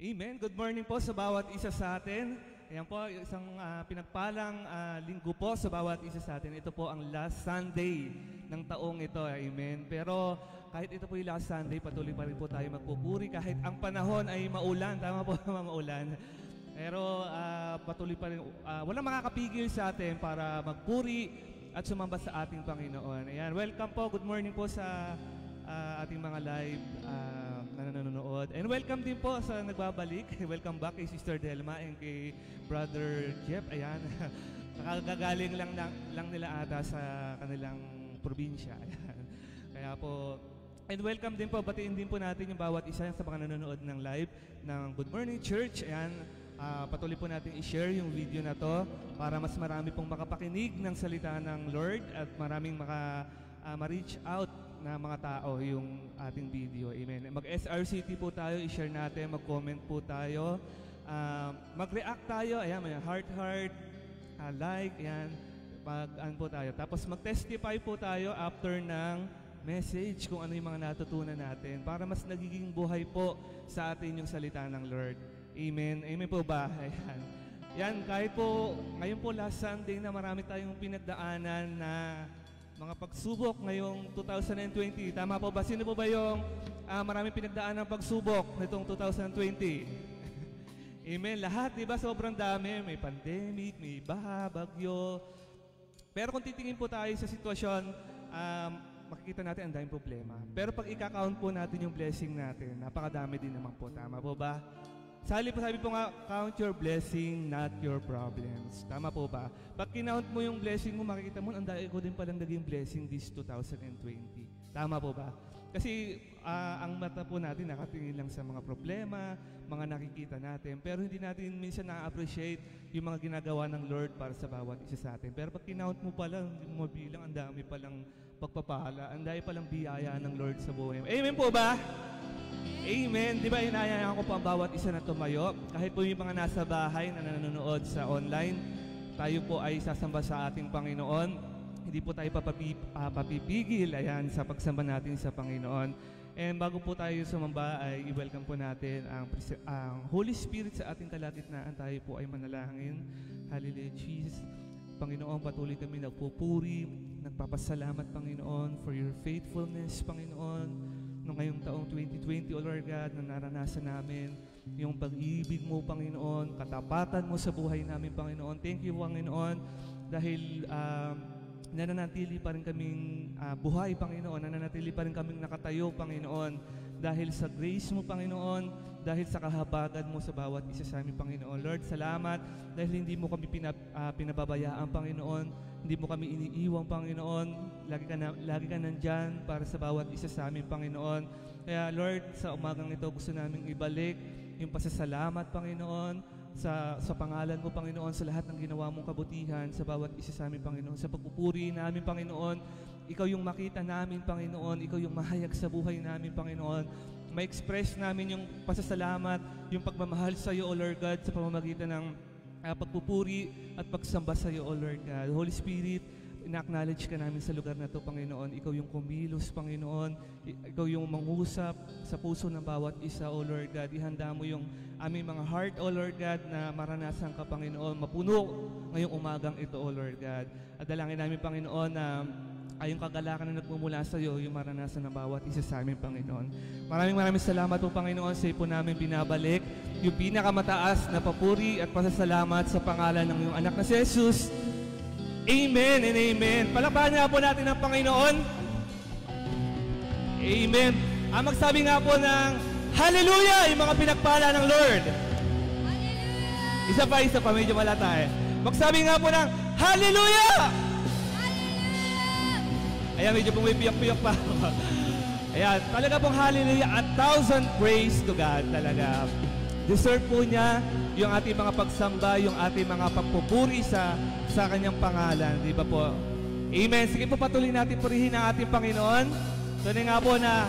Amen. Good morning po sa bawat isa sa atin. Ayan po, isang pinagpalang linggo po sa bawat isa sa atin. Ito po ang last Sunday ng taong ito. Amen. Pero kahit ito po yung last Sunday, patuloy pa rin po tayo magpupuri kahit ang panahon ay maulan. Tama po, maulan. Pero patuloy pa rin, walang makakapigil sa atin para magpuri at sumamba sa ating Panginoon. Ayan, welcome po. Good morning po sa ating mga live na nanonood. And welcome din po sa nagbabalik. Welcome back kay Sister Delma and kay Brother Jeff. Ayan, nakagagaling lang nila ata sa kanilang probinsya. Ayan. Kaya po, and welcome din po, batiin din po natin yung bawat isa sa mga nanonood ng live ng Good Morning Church. Ayan, patuloy po natin i-share yung video na to para mas marami pong makapakinig ng salita ng Lord at maraming ma-reach out na mga tao yung ating video. Amen. Mag-SRCT po tayo, i-share natin, mag-comment po tayo, mag-react tayo, ayan, may heart, like, ayan, mag-an po tayo. Tapos mag-testify po tayo after ng message kung ano yung mga natutunan natin para mas nagiging buhay po sa atin yung salita ng Lord. Amen. Amen po ba? Ayan. Yan, kahit po, ngayon po last Sunday na marami tayong pinagdaanan na mga pagsubok ngayong 2020. Tama po ba? Sino po ba yung maraming pinagdaan ng pagsubok nitong 2020? Amen. Lahat, di ba? Sobrang dami. May pandemic, may baha, bagyo. Pero kung titingin po tayo sa sitwasyon, makikita natin ang daming problema. Pero pag i-count po natin yung blessing natin, napakadami din naman po. Tama po ba? Sabi po nga, count your blessing, not your problems. Tama po ba? Pag kinount mo yung blessing mo, makikita mo, ang dahil ko din palang naging blessing this 2020. Tama po ba? Kasi ang mata po natin nakatingin lang sa mga problema, mga nakikita natin, pero hindi natin minsan na-appreciate yung mga ginagawa ng Lord para sa bawat isa sa atin. Pero pag kinount mo pala, hindi mo mabilang, ang dami palang pagpapala, ang dami palang biyaya ng Lord sa buhay mo. Amen po ba? Amen. Di ba, inayayaan ko po ang bawat isa na tumayo. Kahit po yung mga nasa bahay na nanonood sa online, tayo po ay sasamba sa ating Panginoon. Hindi po tayo papipigil ayan, sa pagsamba natin sa Panginoon. And bago po tayo sumamba, ay i-welcome po natin ang Holy Spirit sa ating kalagitnaan. Tayo po ay manalangin. Hallelujah, Jesus. Panginoon, patuloy kami nagpupuri, nagpapasalamat, Panginoon, for your faithfulness, Panginoon. Noong ngayong taong 2020, O Lord God, na naranasan namin yung pag-ibig mo, Panginoon, katapatan mo sa buhay namin, Panginoon. Thank you, Panginoon, dahil nananatili pa rin kaming buhay, Panginoon, nananatili pa rin kaming nakatayo, Panginoon, dahil sa grace mo, Panginoon, dahil sa kahabagan mo sa bawat isa sa amin, Panginoon. Lord, salamat dahil hindi mo kami pinababayaan, Panginoon. Hindi mo kami iniiwang, Panginoon. Lagi ka nandyan para sa bawat isa sa amin, Panginoon. Kaya, Lord, sa umagang ito, gusto namin ibalik yung pasasalamat, Panginoon, sa pangalan mo, Panginoon, sa lahat ng ginawa mong kabutihan, sa bawat isa sa amin, Panginoon. Sa pagpupuri namin, Panginoon, ikaw yung makita namin, Panginoon. Ikaw yung mahayag sa buhay namin, Panginoon. Ma-express namin yung pasasalamat, yung pagmamahal sa iyo, O Lord God, sa pamamagitan ng pagpupuri at pagsamba sa iyo, O Lord God. Holy Spirit, ina-acknowledge ka namin sa lugar na ito, Panginoon. Ikaw yung kumilos, Panginoon. Ikaw yung mangusap sa puso ng bawat isa, O Lord God. Ihanda mo yung aming mga heart, O Lord God, na maranasan ka, Panginoon. Mapuno ngayong umagang ito, O Lord God. At dalangin namin, Panginoon, na yung kagalakan na nagmumula sa iyo, yung maranasan ng bawat isa sa amin, Panginoon. Maraming salamat po, Panginoon, sa iyo po namin binabalik yung pinakamataas na papuri at pasasalamat sa pangalan ng iyong anak na si Jesus. Amen and amen. Palakpakan nga po natin ang Panginoon. Amen. Magsabi nga po ng Hallelujah, yung mga pinagpala ng Lord. Hallelujah! Isa pa, medyo malata eh. Magsabi nga po ng Hallelujah! Ayan, medyo pumipiyak-piyak pa ako. Ayan, talaga pong hallelujah, 1,000 praise to God talaga. Deserve po niya yung ating mga pagsamba, yung ating mga pagpupuri sa kanyang pangalan. Di ba po? Amen. Sige po, patuloy natin purihin ang ating Panginoon. Tunay nga po na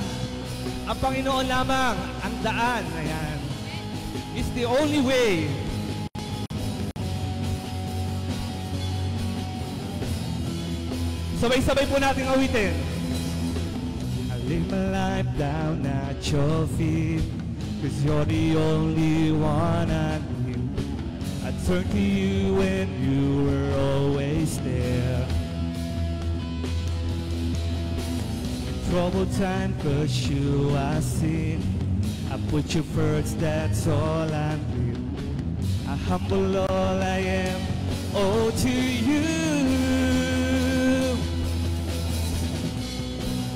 ang Panginoon lamang ang daan. Ayan. It's the only way. Sabay-sabay po natin awitin. I live my life down at your feet. 'cause you're the only one I need. I turn to you and you were always there. In troubled time, 'cause you I sing. I put you first, that's all I need. I humble all I am, oh, to you.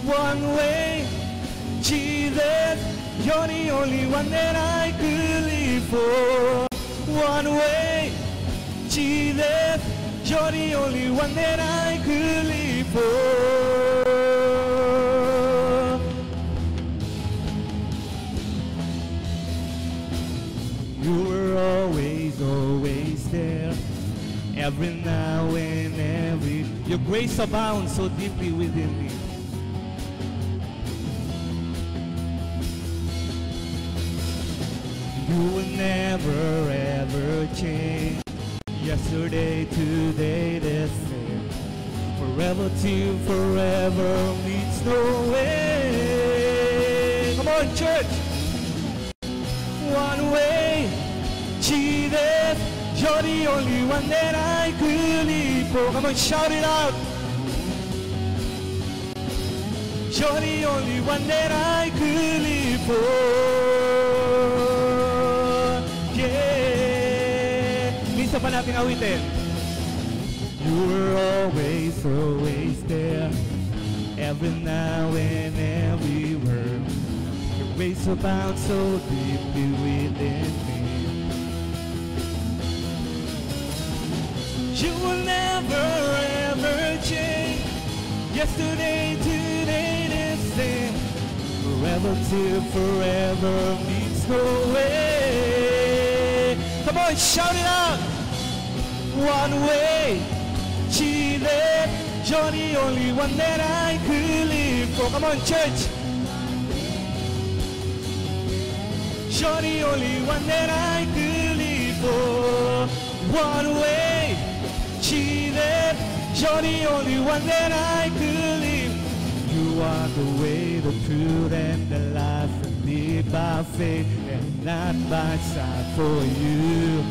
One way, Jesus, you're the only one that I could live for. One way, Jesus, you're the only one that I could live for. You were always, always there. Every now and every, your grace abounds so deeply within me. You will never ever change. Yesterday, today, the same. Forever till forever meets no way. Come on, church. One way, Jesus, you're the only one that I could live for. Come on, shout it out. You're the only one that I could live for. Minsan pa natin awitin. You were always, always there. Every now and everywhere. Your grace abounds so deeply within me. You will never ever change. Yesterday, today, the same. Forever till forever meets no way. Come on, shout it out. One way, Jesus, you're the only one that I could live for. Come on, church. You're the only one that I could live for. One way, Jesus, you're the only one that I could live. You are the way, the truth, and the life. And live by faith and not by sight. For you,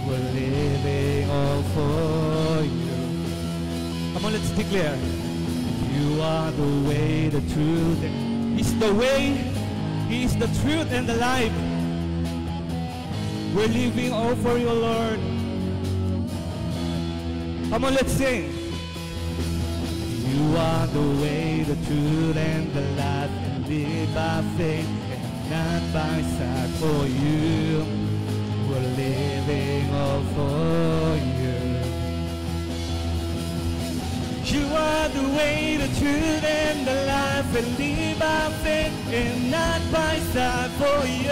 we're living all for you. Come on, let's declare. You are the way, the truth. He's the way, He is the truth and the life. We're living all for you, Lord. Come on, let's sing. You are the way, the truth, and the life. And live by faith and not by sight. For you, we're living all for you. You are the way, the truth, and the life. And live by faith and not by sight. For you,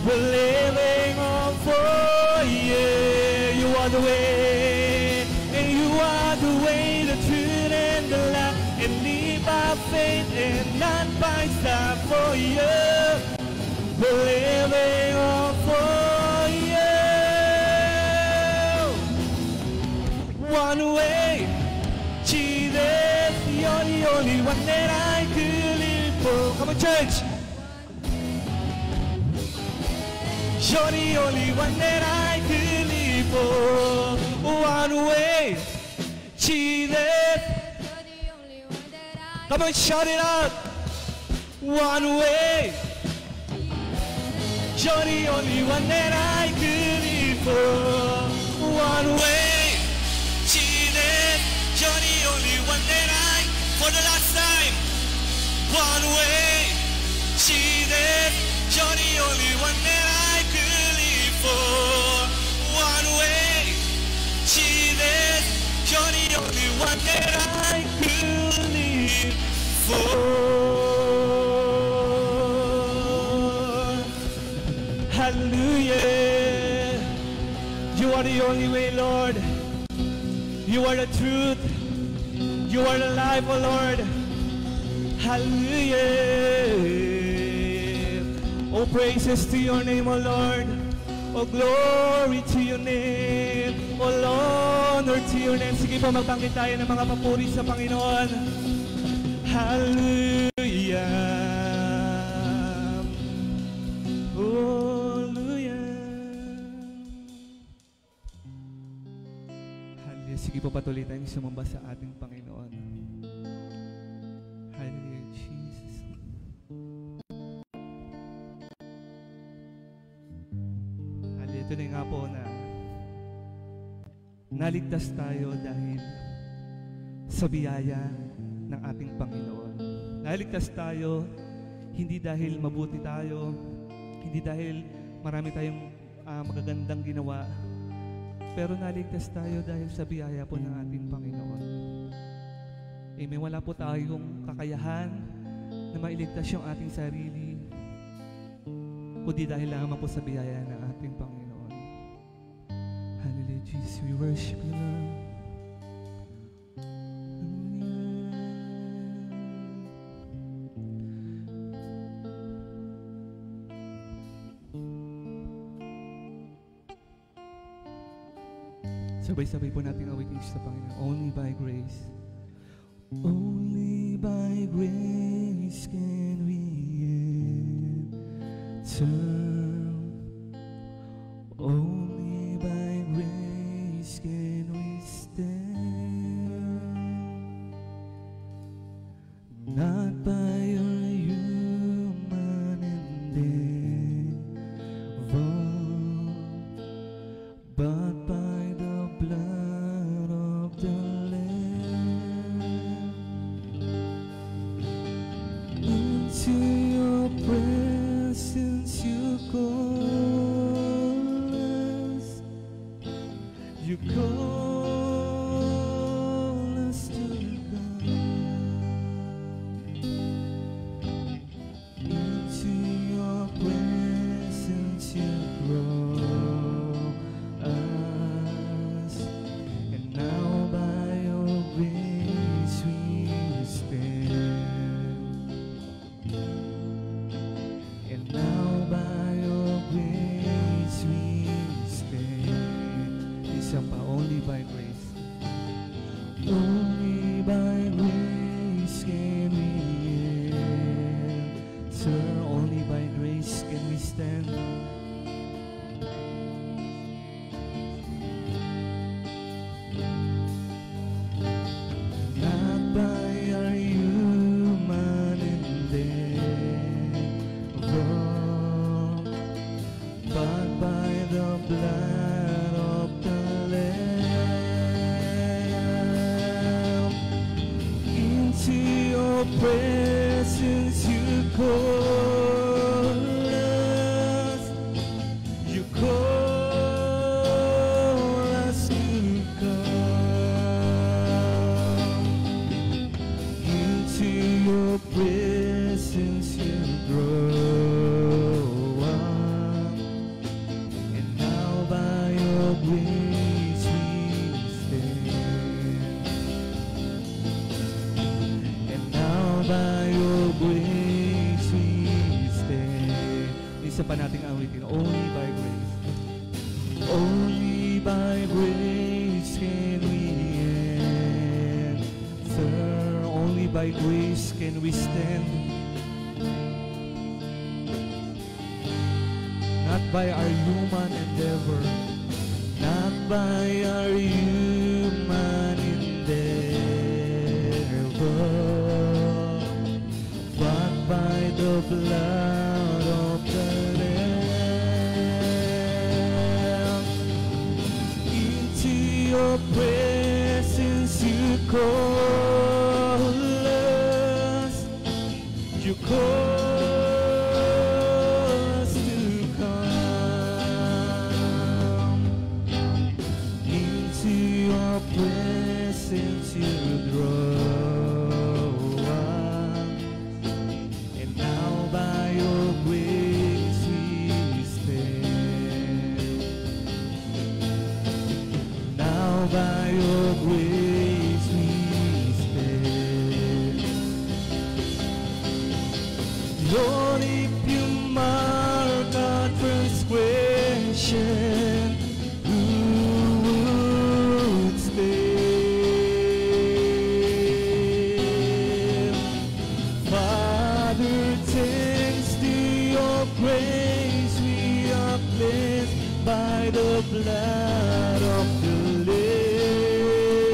we're living all for you. You are the way, and you are the way, the truth, and the life. And live by faith and not by sight. For you, we're living all for you. One way, Jesus, you're the only one that I could live for. Come on, church. You're the only one that I could live for. One way, Jesus. Come on, shout it out. One way. You're the only one that I could live for. One way, Jesus. You're the only one that I, for the last time. One way, Jesus. You're the only one that I could live for. One way, Jesus. You're the only one that I could live for. Hallelujah. You are the only way, Lord. You are the truth. You are the life, oh Lord. Hallelujah. Oh, praises to your name, oh Lord. Oh, glory to your name. All honor to your name. Sige po, magpangkit tayo ng mga papuri sa Panginoon. Hallelujah. Sige po, patuloy tayong sumamba sa ating Panginoon. Hallelujah, Jesus. Hallelujah, ito na nga po na naligtas tayo dahil sa biyaya ng ating Panginoon. Naligtas tayo hindi dahil mabuti tayo, hindi dahil marami tayong magagandang ginawa, pero naligtas tayo dahil sa biyaya po ng ating Panginoon. Amen. Wala po tayong kakayahan na mailigtas yung ating sarili, kundi dahil lamang po sa biyaya ng ating Panginoon. Hallelujah, Jesus, we worship you, Lord. Sabay-sabay po natin awitin sa Panginoon. Only by grace. Only by grace can we enter. Only by grace can we stand. Not by our human endeavor, but by the blood of the Lamb. Into your presence you call us. You call us to come. Into your presence you draw us. And now by your grace we stand. And now by your grace we stand. Isa pa, only by grace. Only by grace can we enter. Only by grace can we stand. Not by our human endeavor, but by the blood of the Lamb. Into your presence you call us. You call us to come. Into your presence you draw us. And now by your grace we stand. And now by your grace we stand. Isa pa nating awitin, only by grace. Only by grace can we enter. Only by grace can we stand. Not by our human endeavor, not by our human endeavor, but by the blood of the Lamb. Into your presence you call us. You call us to come. Into your presence you draw us. And now by your grace we stand. Now by your grace we stand. Lord, if you mark our transgression, who would stand? Father, thanks to your grace, we are blessed by the blood of the Lamb.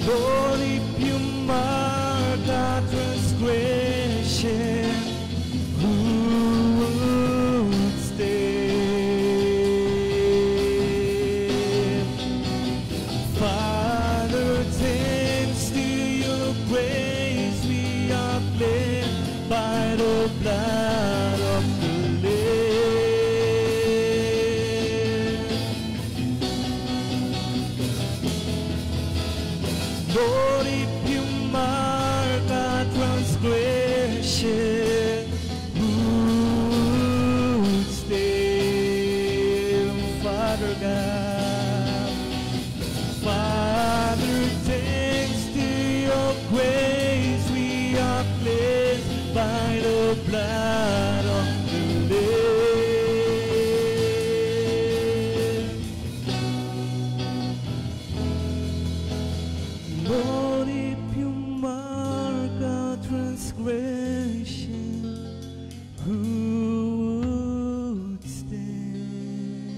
Lord, if you mark our transgression, who would stand? Father, thanks to your grace, we are cleansed by the blood of the Lamb. Lord, if you mark our transgression, who would stand? Father God, Father, thanks to your grace, we are cleansed by the blood of the Lamb. Lord, if you mark our transgression, who would stand?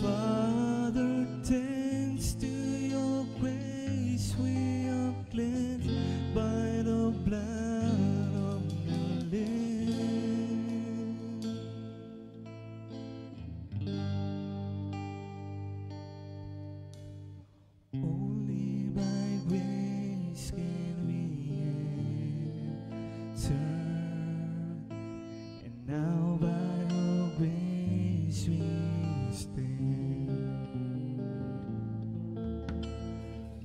Father, thanks to your grace, we are cleansed by the blood of the Lamb. Only by grace can we enter, and now by your grace we stand.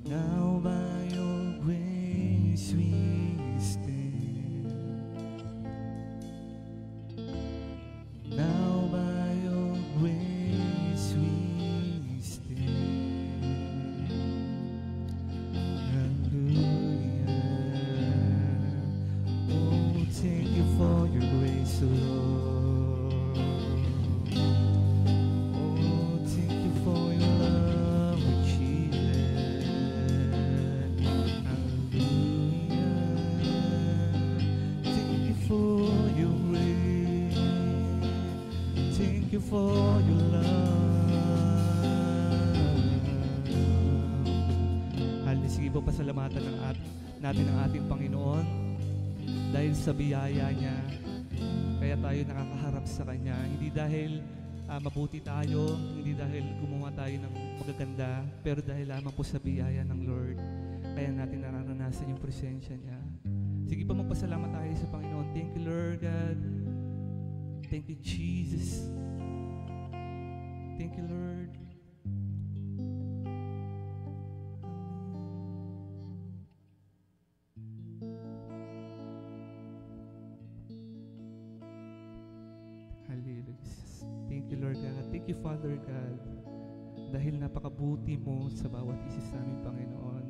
Now by your grace we stand. Now by your grace we stand. Hallelujah. Oh, thank you for your grace, O Lord. Oh, thank you for your love, O Jesus. Hallelujah. Thank you for your grace. Thank you for your love. Halili, sige po, pasalamatan natin ang ating Panginoon dahil sa biyaya niya. Kaya tayo nakakaharap sa Kanya. Hindi dahil mabuti tayo, hindi dahil gumawa tayo ng magaganda, pero dahil lamang po sa biyaya ng Lord. Kaya natin nararanasan yung presensya niya. Sige po, magpasalamat tayo sa Panginoon. Thank you, Lord God. Thank you, Jesus. Thank you, Lord. Hallelujah. Thank you, Lord God. Thank you, Father God. Dahil napakabuti mo sa bawat isa sa aming Panginoon.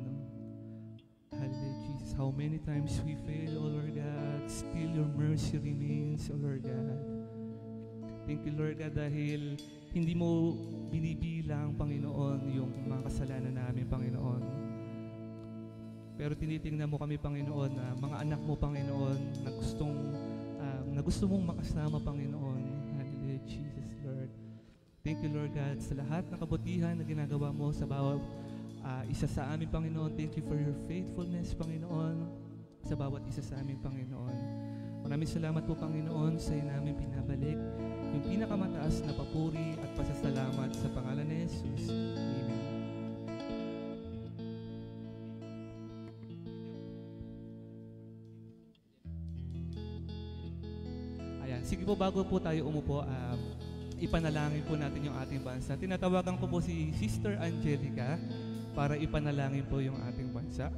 Hallelujah, Jesus. How many times we fail, O Lord God, still your mercy remains, O Lord God. Thank you, Lord God, dahil hindi mo binibilang, Panginoon, yung mga kasalanan namin, Panginoon. Pero tinitingnan mo kami, Panginoon, na mga anak mo, Panginoon, na gusto mong makasama, Panginoon. Hallelujah, Jesus, Lord. Thank you, Lord God, sa lahat ng kabutihan na ginagawa mo sa bawat isa sa amin, Panginoon. Thank you for your faithfulness, Panginoon, sa bawat isa sa amin, Panginoon. Maraming salamat po, Panginoon, sa iyo namin pinabalik yung pinakamataas na papuri at pasasalamat sa pangalan ni Jesus. Amen. Ayan, sige po, bago po tayo umupo, ipanalangin po natin yung ating bansa. Tinatawagan ko po si Sister Angelica para ipanalangin po yung ating bansa.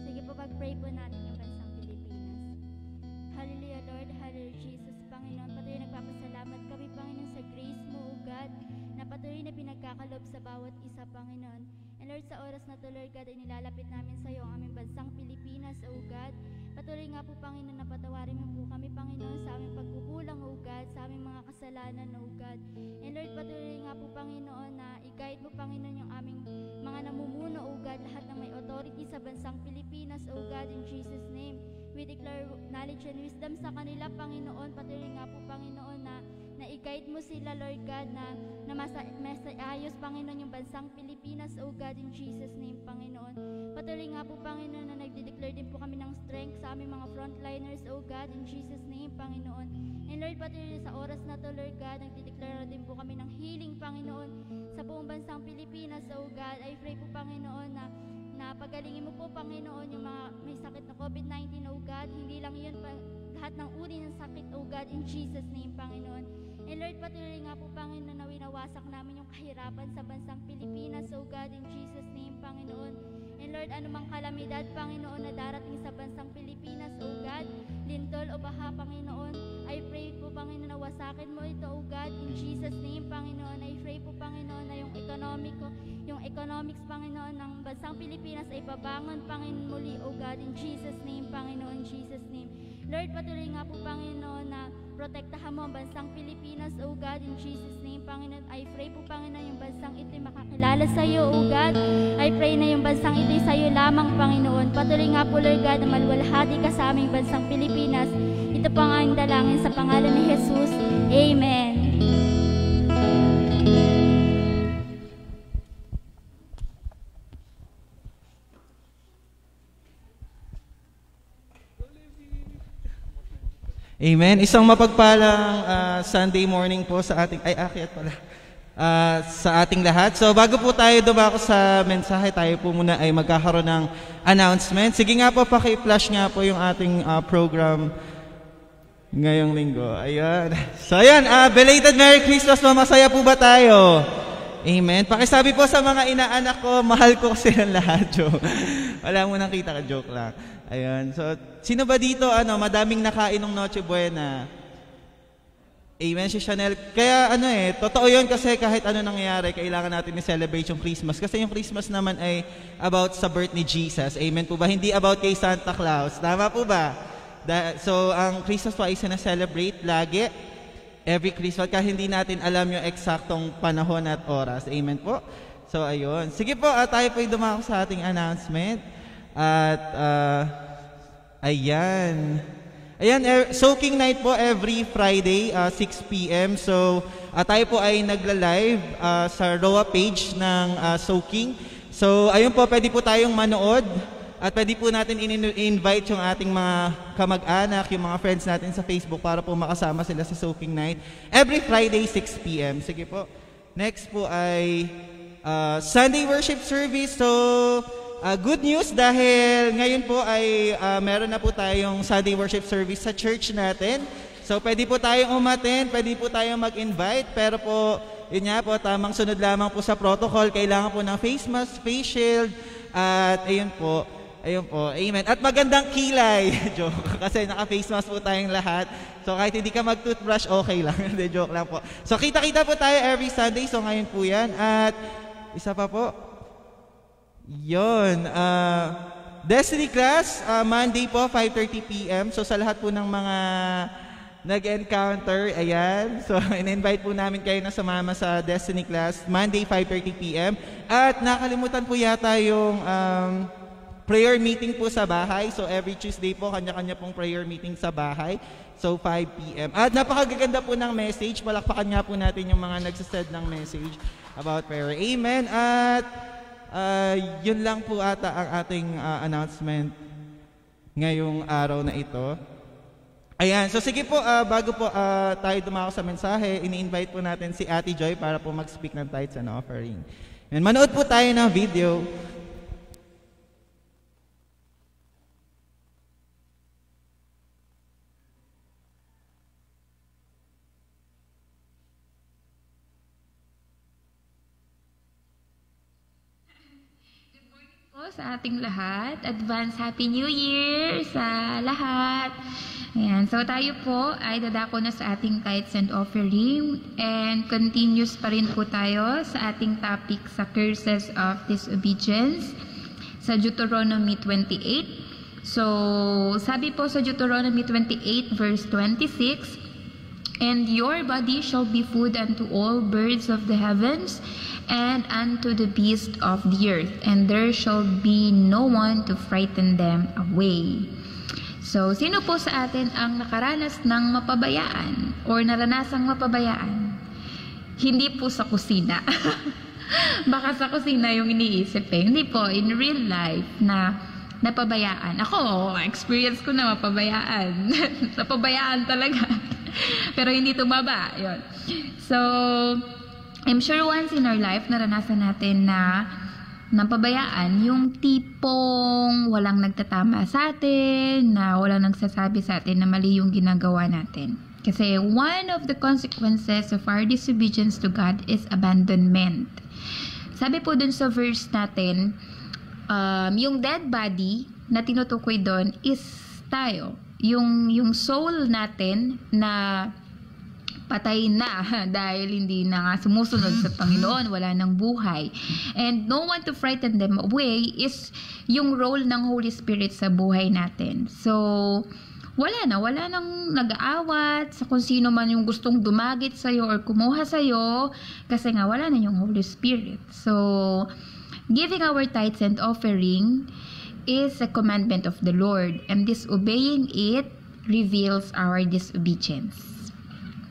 Sige po, pag-pray po natin yung bansang Pilipinas. Hallelujah, Lord. Hallelujah, Jesus. Panginoon, patuloy nagpapasalamat kami, Panginoon, sa grace mo, O God, na patuloy na pinagkakalob sa bawat isa, Panginoon. And Lord, sa oras na to, Lord God, ay nilalapit namin sa iyo ang aming bansang Pilipinas, O God. Patuloy nga po, Panginoon, na patawarin mo po kami, Panginoon, sa aming pagkukulang, O God, sa aming mga kasalanan, O God. And Lord, patuloy nga po, Panginoon, na i-guide mo, Panginoon, yung aming mga namumuno, O God, lahat ng may authority sa bansang Pilipinas, O God, in Jesus' name. We we declare knowledge and wisdom sa kanila, Panginoon. Patuloy nga po, Panginoon, na i-guide mo sila, Lord God, na masaayos, Panginoon, yung bansang Pilipinas, oh God, in Jesus' name, Panginoon. Patuloy nga po, Panginoon, na nagde-declare din po kami ng strength sa aming mga frontliners, oh God, in Jesus' name, Panginoon. And Lord, patuloy sa oras na to, Lord God, nagde-declare din po kami ng healing, Panginoon, sa buong bansang Pilipinas, oh God. I pray po, Panginoon, na pagalingin mo po, Panginoon, yung mga may sakit na COVID-19, oh God. Hindi lang yun, lahat ng uri ng sakit, oh God, in Jesus' name, Panginoon. And Lord, patuloy nga po, Panginoon, na winawasak namin yung kahirapan sa bansang Pilipinas, oh God, in Jesus' name, Panginoon. And Lord, anumang kalamidad, Panginoon, na darating sa bansang Pilipinas, oh God, lindol o baha, Panginoon, I pray po, Panginoon, na wasakin mo ito, oh God, in Jesus' name, Panginoon. I pray po, Panginoon, na yung economics, Panginoon, ng bansang Pilipinas ay babangon, Panginoon, muli, oh God, in Jesus' name, Panginoon, in Jesus' name. Lord, patuloy nga po, Panginoon, na protektahan mo ang bansang Pilipinas, oh God, in Jesus' name, Panginoon. I pray po, Panginoon, yung bansang ito'y makakilala sa iyo, oh God. I pray na yung bansang ito'y sa iyo lamang, Panginoon. Patuloy nga po, Lord God, na maluwalhati ka sa aming bansang Pilipinas. Ito po ang aming dalangin sa pangalan ni Jesus. Amen. Amen. Isang mapagpalang Sunday morning po sa ating, sa ating lahat. So bago po tayo dumako sa mensahe, tayo po muna ay magkakaroon ng announcement. Sige nga po, paki-flash nga po yung ating program ngayong linggo. Ayan. So ayan, belated Merry Christmas po. Masaya po ba tayo? Amen. Pakisabi po sa mga inaanak ko, mahal ko silang lahat. Wala mo nang kita ka, joke lang. Ayan. So, sino ba dito, madaming nakain ng Noche Buena? Amen, si Chanel. Kaya, totoo yun kasi kahit ano nangyayari, kailangan natin i-celebrate yung Christmas. Kasi yung Christmas naman ay about sa birth ni Jesus. Amen po ba? Hindi about kay Santa Claus. Tama po ba? So, ang Christmas po ay celebrate lagi. Every Christmas, kahit hindi natin alam yung eksaktong panahon at oras. Amen po. So, ayun. Sige po, tayo po dumako sa ating announcement. At, ayan, soaking night po every Friday, 6 p.m. So, tayo po ay nagla-live sa ROA page ng soaking. So, ayun po, pwede po tayong manood at pwede po natin invite yung ating mga kamag-anak, yung mga friends natin sa Facebook para po makasama sila sa soaking night. Every Friday, 6 p.m. Sige po. Next po ay Sunday worship service. So, good news dahil ngayon po ay meron na po tayong Sunday worship service sa church natin. So pwede po tayong umattend, pwede po tayong mag-invite, pero po, yun nga po, tamang sunod lamang po sa protocol. Kailangan po ng face mask, face shield, at ayun po, amen. At magandang kilay, joke, kasi naka-face mask po tayong lahat. So kahit hindi ka mag-toothbrush, okay lang. Hindi, joke lang po. So kita-kita po tayo every Sunday, so ngayon po yan. At isa pa po, yun, Destiny class, Monday po, 5:30 p.m. So sa lahat po ng mga nag-encounter, ayan. So in-invite po namin kayo na sumama sa Destiny class, Monday, 5:30 p.m. At nakalimutan po yata yung prayer meeting po sa bahay. So every Tuesday po, kanya-kanya pong prayer meeting sa bahay. So 5 p.m. At napakaganda po ng message. Palakpakan nga po natin yung mga nagsasend ng message about prayer. Amen. At yun lang po ata ang ating announcement ngayong araw na ito. Ayan, so sige po, bago po tayo dumako sa mensahe, ini-invite po natin si Ate Joy para po mag-speak ng tithes and offering. And manood po tayo ng video. Sa ating lahat. Advance Happy New Year sa lahat. Ayan. So tayo po ay dadako na sa ating tithes and offering and continuous pa rin po tayo sa ating topic sa curses of disobedience sa Deuteronomy 28. So sabi po sa Deuteronomy 28 verse 26, "And your body shall be food unto all birds of the heavens and unto the beasts of the earth, and there shall be no one to frighten them away." So, sino po sa atin ang nakaranas ng mapabayaan or naranasang mapabayaan? Hindi po sa kusina. Baka sa kusina yung iniisip eh. Hindi po, in real life na napabayaan. Ako, experience ko na mapabayaan. Napabayaan talaga. Pero hindi tumaba. Yun. So, I'm sure once in our life, naranasan natin na napabayaan, yung tipong walang nagtatama sa atin, na walang nagsasabi sa atin na mali yung ginagawa natin. Kasi one of the consequences of our disobedience to God is abandonment. Sabi po dun sa verse natin, yung dead body na tinutukoy doon is tayo. Yung soul natin na patay na dahil hindi na nga sumusunod sa Panginoon, wala nang buhay. And no one to frighten them away is yung role ng Holy Spirit sa buhay natin. So, wala nang nag-aawat sa kung sino man yung gustong dumagit sa'yo or kumuha sa'yo kasi nga wala na yung Holy Spirit. So, giving our tithes and offering is a commandment of the Lord, and disobeying it reveals our disobedience.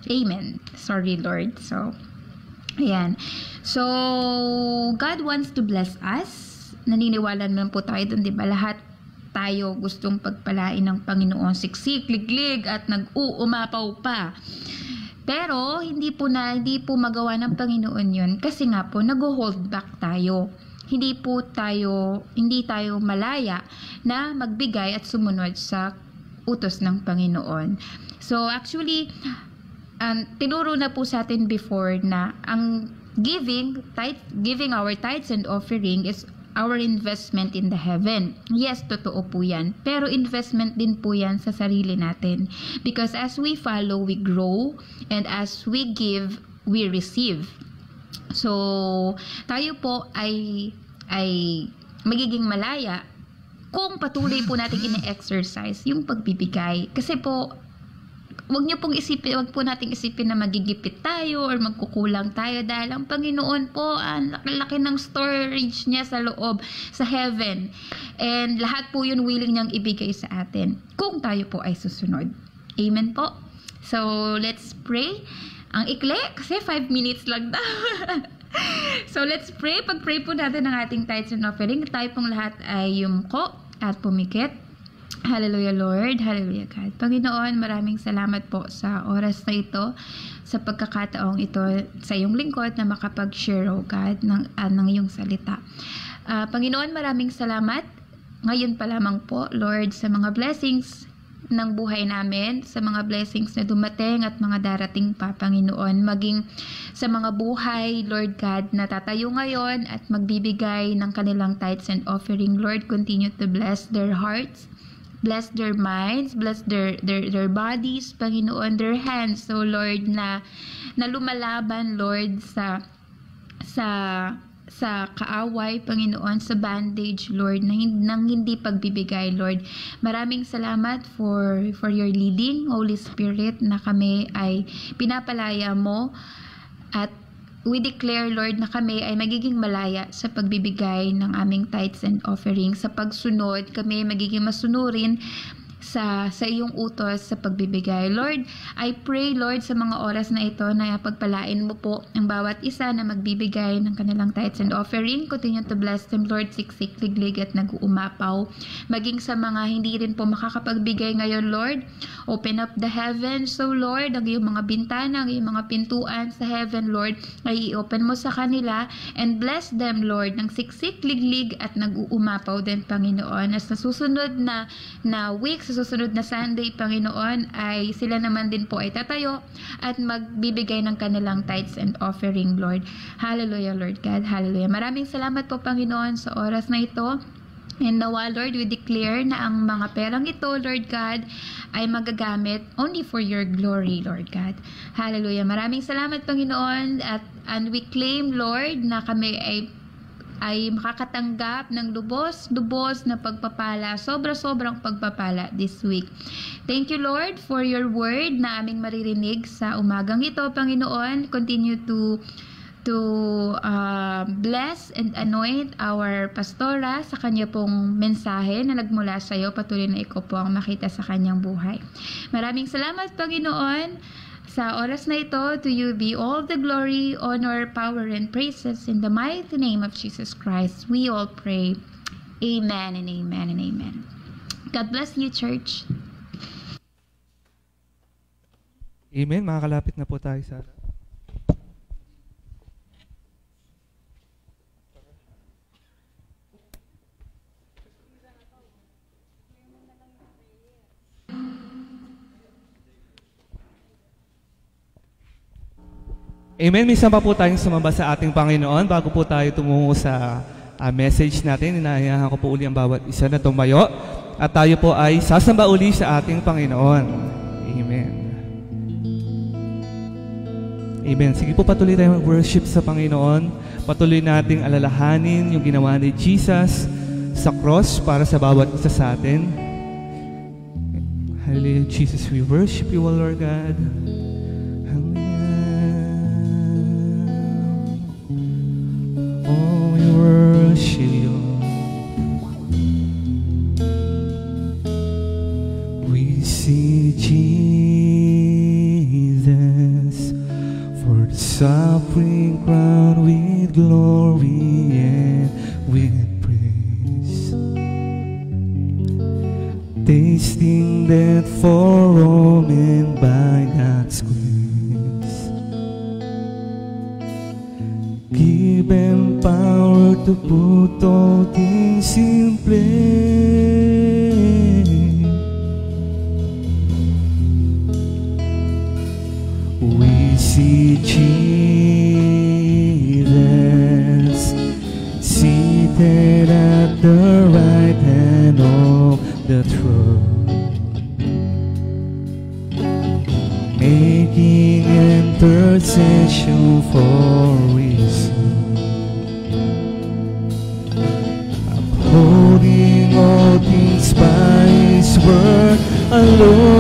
Amen. Sorry, Lord. So, ayan. So, God wants to bless us. Naniniwala naman po tayo doon, di ba? Lahat tayo gustong pagpalain ng Panginoon, siksik, liglig, at nag-uumapaw pa. Pero, hindi po magawa ng Panginoon yun kasi nga po, nag-hold back tayo. Hindi tayo malaya na magbigay at sumunod sa utos ng Panginoon. So, actually, tinuro na po sa atin before na ang giving our tithes and offering is our investment in the heaven. Yes, totoo po yan. Pero investment din po yan sa sarili natin. Because as we follow, we grow. And as we give, we receive. So, tayo po ay magiging malaya kung patuloy po natin ine-exercise yung pagbibigay. Kasi po, wag po nating isipin na magigipit tayo or magkukulang tayo dahil ang Panginoon po, ang laki ng storage niya sa loob, sa heaven. And lahat po yun willing niyang ibigay sa atin kung tayo po ay susunod. Amen po. So, let's pray. Ang ikli, kasi 5 minutes lang daw. So, let's pray. Pag-pray po natin ang ating tithes and offering. Tayo pong lahat ay yumko at pumikit. Hallelujah, Lord. Hallelujah, God. Panginoon, maraming salamat po sa oras na ito, sa pagkakataong ito sa iyong lingkod na makapag-share, oh God, ng iyong salita. Panginoon, maraming salamat. Ngayon pa lamang po, Lord, sa mga blessings ng buhay namin, sa mga blessings na dumating at mga darating pa, Panginoon, maging sa mga buhay, Lord God, na tatayo ngayon at magbibigay ng kanilang tithes and offering. Lord, continue to bless their hearts, bless their minds, bless their bodies, Panginoon, their hands. So, Lord, na lumalaban, Lord, sa kaaway, Panginoon, sa bandage, Lord, nang hindi pagbibigay, Lord. Maraming salamat for your leading, Holy Spirit, na kami ay pinapalaya mo at we declare, Lord, na kami ay magiging malaya sa pagbibigay ng aming tithes and offerings. Sa pagsunod, kami ay magiging masunurin sa iyong utos sa pagbibigay. Lord, I pray, Lord, sa mga oras na ito na pagpalain mo po ang bawat isa na magbibigay ng kanilang tithes and offering. Continue to bless them, Lord, siksik, liglig at nag-uumapaw. Maging sa mga hindi rin po makakapagbigay ngayon, Lord, open up the heavens. So, Lord, ang iyong mga bintana, ang iyong mga pintuan sa heaven, Lord, ay i-open mo sa kanila and bless them, Lord, ng siksik, liglig at nag-uumapaw din, Panginoon. As sa susunod na week, sa susunod na Sunday, Panginoon, ay sila naman din po ay tatayo at magbibigay ng kanilang tithes and offering, Lord. Hallelujah, Lord God. Hallelujah. Maraming salamat po, Panginoon, sa oras na ito. And nawa, Lord, we declare na ang mga perang ito, Lord God, ay magagamit only for your glory, Lord God. Hallelujah. Maraming salamat, Panginoon, and we claim, Lord, na kami ay makakatanggap ng lubos na pagpapala, sobrang pagpapala this week. Thank you, Lord, for your word na aming maririnig sa umagang ito, Panginoon. Continue to to bless and anoint our pastora sa kanya pong mensahe na nagmula sa iyo. Patuloy na ikaw po ang makita sa kanyang buhay. Maraming salamat, Panginoon, sa oras na ito. To you be all the glory, honor, power, and praises. In the mighty name of Jesus Christ, we all pray. Amen and amen and amen. God bless you, church. Amen. Makakalapit na po tayo sa... Amen. Minsan pa po tayong sumamba sa ating Panginoon bago po tayo tumungo sa message natin. Inahayahan ko po uli ang bawat isa na tumayo at tayo po ay sasamba uli sa ating Panginoon. Amen. Amen. Sige po, patuloy tayong mag-worship sa Panginoon. Patuloy nating alalahanin yung ginawa ni Jesus sa cross para sa bawat isa sa atin. Hallelujah. Jesus, we worship you, O Lord God. Oh, we worship you. We see Jesus for the suffering crown with glory and with praise, tasting death for all men by God's grace. Given power to put all things in place. We see Jesus seated at the right hand of the throne, making intercession for his son, upholding all things by his word alone.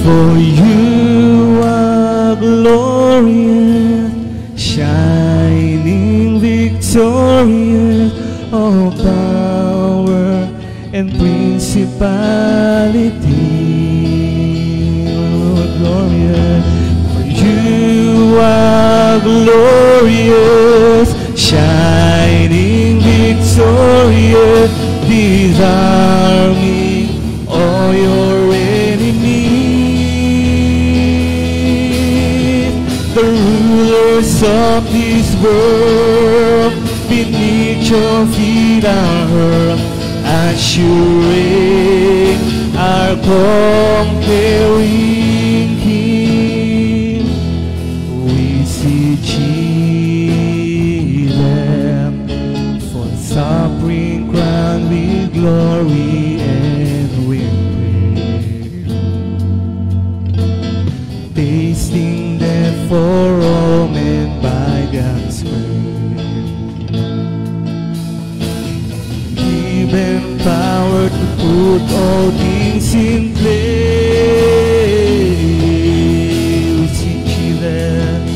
For you are glorious, shining victorious, all power and principality. Oh, glorious. For you are glorious, shining victorious, disarming all your enemies. The rulers of this world beneath your feet are hurled, as you reign, our conquering King. We see Jesus for suffering crowned with glory and with praise, tasting death for all men by God's grace, given power to put all things in place. We see Jesus,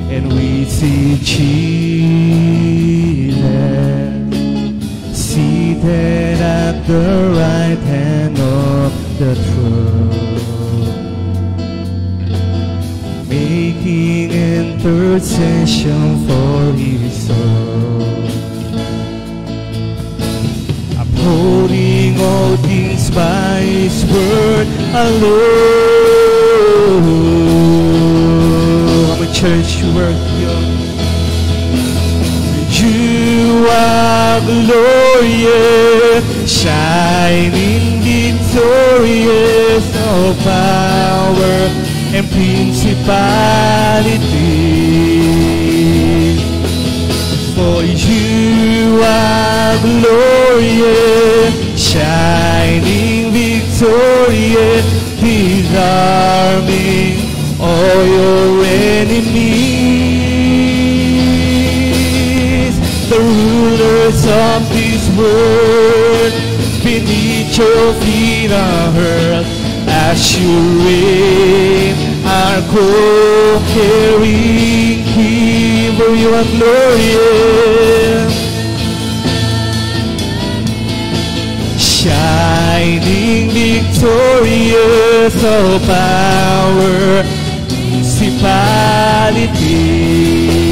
and we see Jesus seated at the right hand of the throne, making intercession for his son, upholding all things by his word alone. I'm a church work you. You are glorious, shining victorious, all power and principality. For you are glorious, shining victorious, disarming all your enemies. The rulers of this world beneath your feet on earth as you reign, our conquering King, for you are glorious, shining victorious, all power, principality.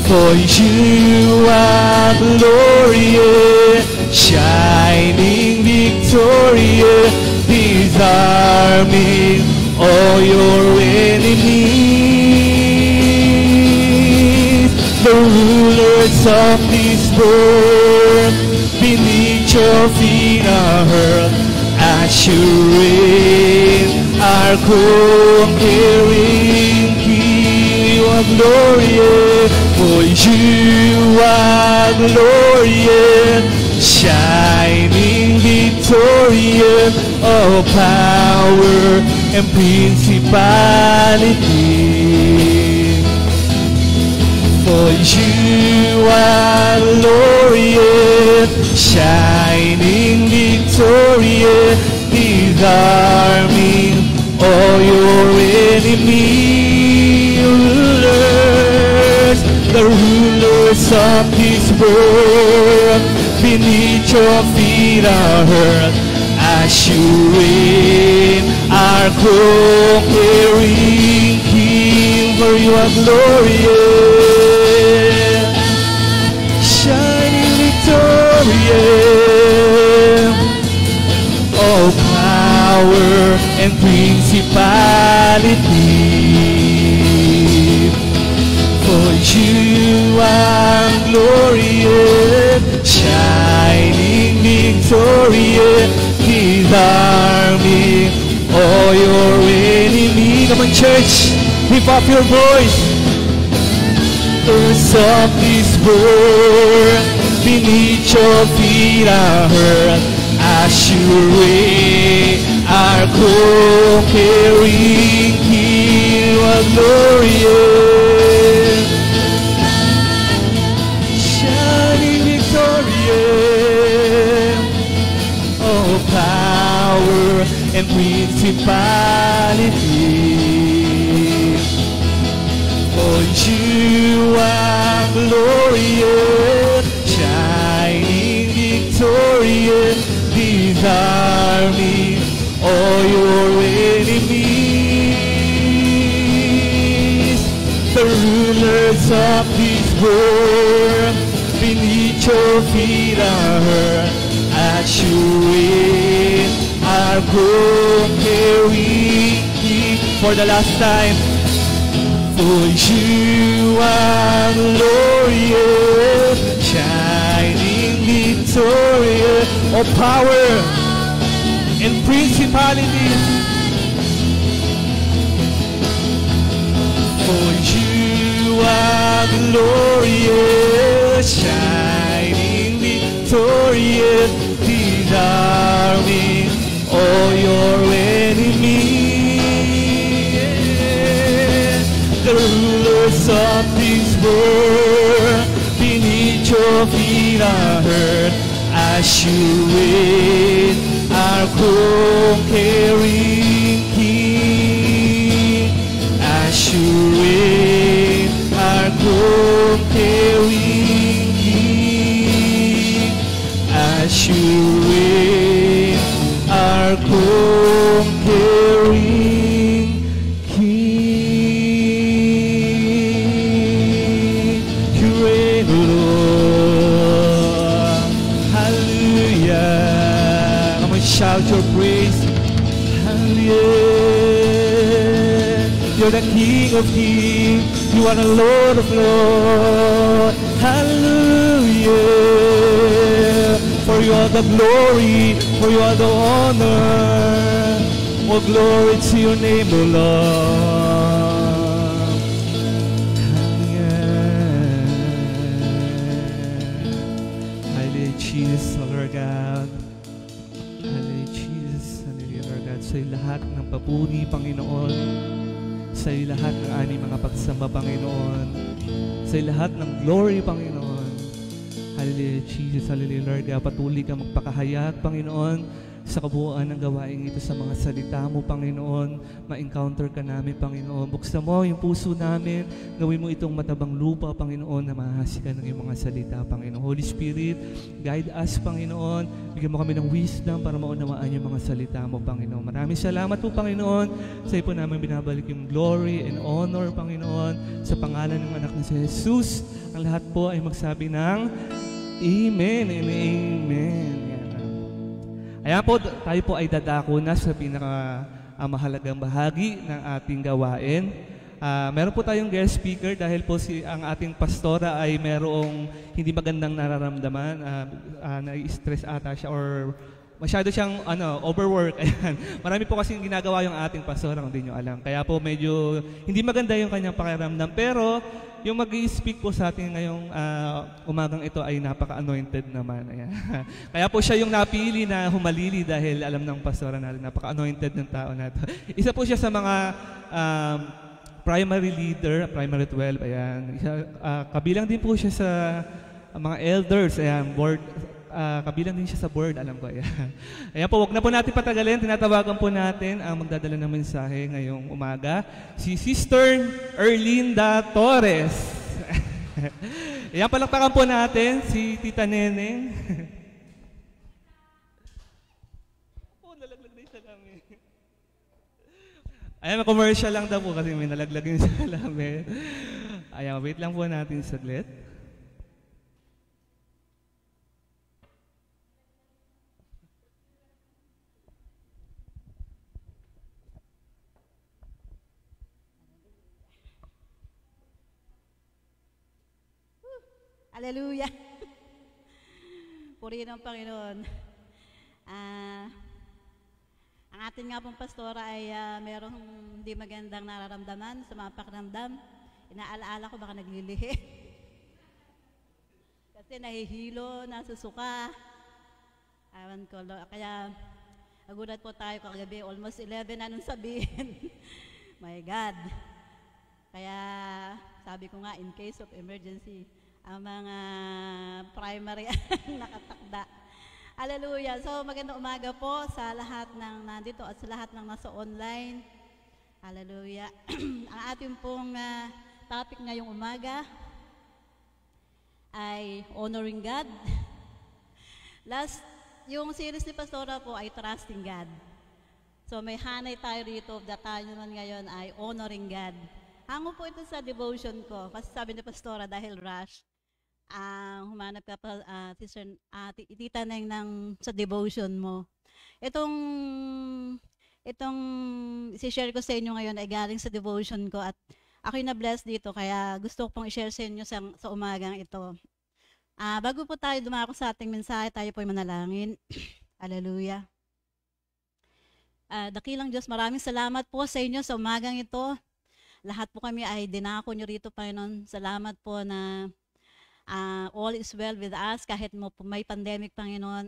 For you are glorious, shining victorious, disarming all your enemies. The rulers of this world beneath your feet are earth as you reign, our conquering King. You are glorious, for you are glorious, shining victorious, all power and principality. For you are glorious, shining victorious, disarming all your enemies. Rulers, the rulers of this world beneath your feet are earth as you reign, our conquering King. For you are glorious, shining victorious, all power and principality. For you are glorious, shining victorious, disarming all your enemies. Come on, church, lift up your voice. Earth of this world beneath your feet are earth as you reign, our conquering King. You are glorious, shining victorious, all power and principality. For you are glorious, shining victorious, disarming all your enemies. The rulers of this world beneath your feet are earth as you reign, our conquering King. For the last time. For you are glorious, shining victorious, all power and principalities. For you are glorious, shining victorious, disarming all your enemies. The rulers of this world beneath your feet are heard as you reign, our conquering King. As you reign, our conquering King. As you reign, our conquering shout your praise. Hallelujah. You're the King of Kings. You are the Lord of Lords. Hallelujah. For you are the glory. For you are the honor. Oh, glory to your name, O Lord. Hallelujah. Hallelujah, Jesus, O Lord God. Sa'yo lahat ng papuri, Panginoon. Sa'yo lahat ng aming mga pagsamba, Panginoon. Sa'yo lahat ng glory, Panginoon. Hallelujah, Jesus. Hallelujah, Lord God. Patuloy ka magpakahayag, Panginoon, sa kabuuan ng gawain ito sa mga salita mo, Panginoon. Ma-encounter ka namin, Panginoon. Buksan mo yung puso namin. Gawin mo itong matabang lupa, Panginoon, na mahasikan ng iyong mga salita, Panginoon. Holy Spirit, guide us, Panginoon. Bigyan mo kami ng wisdom para maunawaan yung mga salita mo, Panginoon. Maraming salamat po, Panginoon. Sa iyo po namin binabalik yung glory and honor, Panginoon. Sa pangalan ng anak na si Jesus, ang lahat po ay magsabi ng Amen and Amen. Ayan po, tayo po ay dadako na sa mahalagang bahagi ng ating gawain. Meron po tayong guest speaker dahil po ang ating pastora ay merong hindi magandang nararamdaman. Na-stress ata siya or masyado siyang overwork. Ayan. Marami po kasing ginagawa yung ating pastora, kung hindi nyo alam. Kaya po medyo hindi maganda yung kanyang pakiramdam. Pero yung mag-i-speak po sa atin ngayong umagang ito ay napaka-anointed naman. Ayan. Kaya po siya yung napili na humalili dahil alam ng pastora natin, napaka-anointed ng tao na ito. Isa po siya sa mga primary leader, primary 12. Ayan. Kabilang din po siya sa mga elders. Ayan, board. Kabilang din siya sa board, alam ko. Ayan. Ayan po, wag na po natin patagalin. Tinatawagan po natin ang magdadala ng mensahe ngayong umaga, si Sister Erlinda Torres. Ayan, palakpakan po natin si Tita Neneng. Oh, nalaglag na yung salamin. Ayan, commercial lang daw po kasi may nalaglag yung salamin. Ayan, wait lang po natin saglit. Hallelujah. Purihin ang Panginoon. Ang ating nga pong pastora ay merong hindi magandang nararamdaman sa mga pakiramdam. Inaalaala ko baka naglilihi. Kasi nahihilo, nasusuka. Awan ko. Kaya nagulat po tayo kagabi. Almost 11 na nung sabihin. My God. Kaya sabi ko nga, in case of emergency, ang mga primary ang nakatakda. Hallelujah. So magandang umaga po sa lahat ng nandito at sa lahat ng nasa online. Hallelujah. Ang ating pong topic ngayong umaga ay honoring God. Yung series ni Pastora po ay Trusting God. So may hanay tayo rito, tayo naman ngayon ay honoring God. Hango po ito sa devotion ko kasi sabi ni Pastora dahil rush, humanap ka pa, Tita Neng sa devotion mo. Itong i-share ko sa inyo ngayon ay galing sa devotion ko at ako'y na-bless dito kaya gusto ko pong i-share sa inyo sa umagang ito. Bago po tayo dumako sa ating mensahe, tayo po'y manalangin. Hallelujah. Dakilang Diyos, maraming salamat po sa inyo sa umagang ito. Lahat po kami ay dinako nyo rito, Panginoon. Salamat po na all is well with us kahit mo po may pandemic, Panginoon.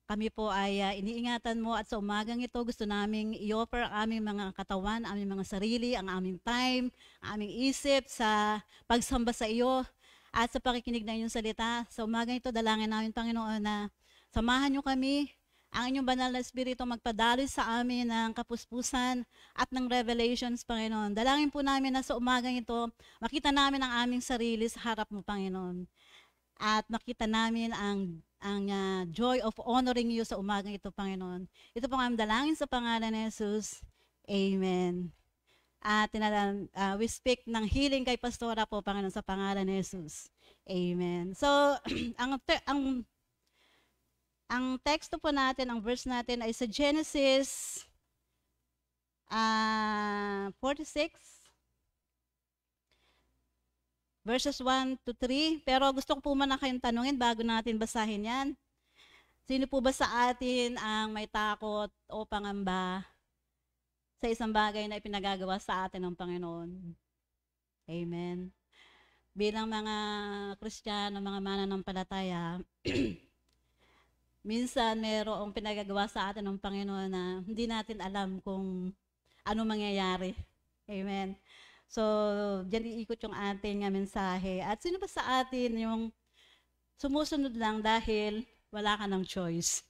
Kami po ay iniingatan mo at sa umagang ito gusto naming i-offer ang aming mga katawan, aming mga sarili, ang aming time, ang aming isip sa pagsamba sa iyo at sa pakikinig ng iyong salita. Sa umagang ito dalangin namin, Panginoon, na samahan niyo kami, ang inyong banal na Espiritu magpadaloy sa amin ng kapuspusan at ng revelations, Panginoon. Dalangin po namin na sa umagang ito, makita namin ang aming sarili sa harap mo, Panginoon. At makita namin ang joy of honoring you sa umagang ito, Panginoon. Ito po ang aming dalangin sa pangalan ni Jesus. Amen. At we speak ng healing kay Pastora po, Panginoon, sa pangalan ni Jesus. Amen. So, ang teksto po natin, ang verse natin ay sa Genesis 46, verses 1 to 3. Pero gusto ko po muna kayong tanungin bago natin basahin yan. Sino po ba sa atin ang may takot o pangamba sa isang bagay na ipinagagawa sa atin ng Panginoon? Amen. Bilang mga Kristiyano, mga mananampalataya, minsan mayroong pinagagawa sa atin ng Panginoon na hindi natin alam kung ano mangyayari. Amen. So, diyan iikot yung ating mensahe. At sino ba sa atin yung sumusunod lang dahil wala ka ng choice.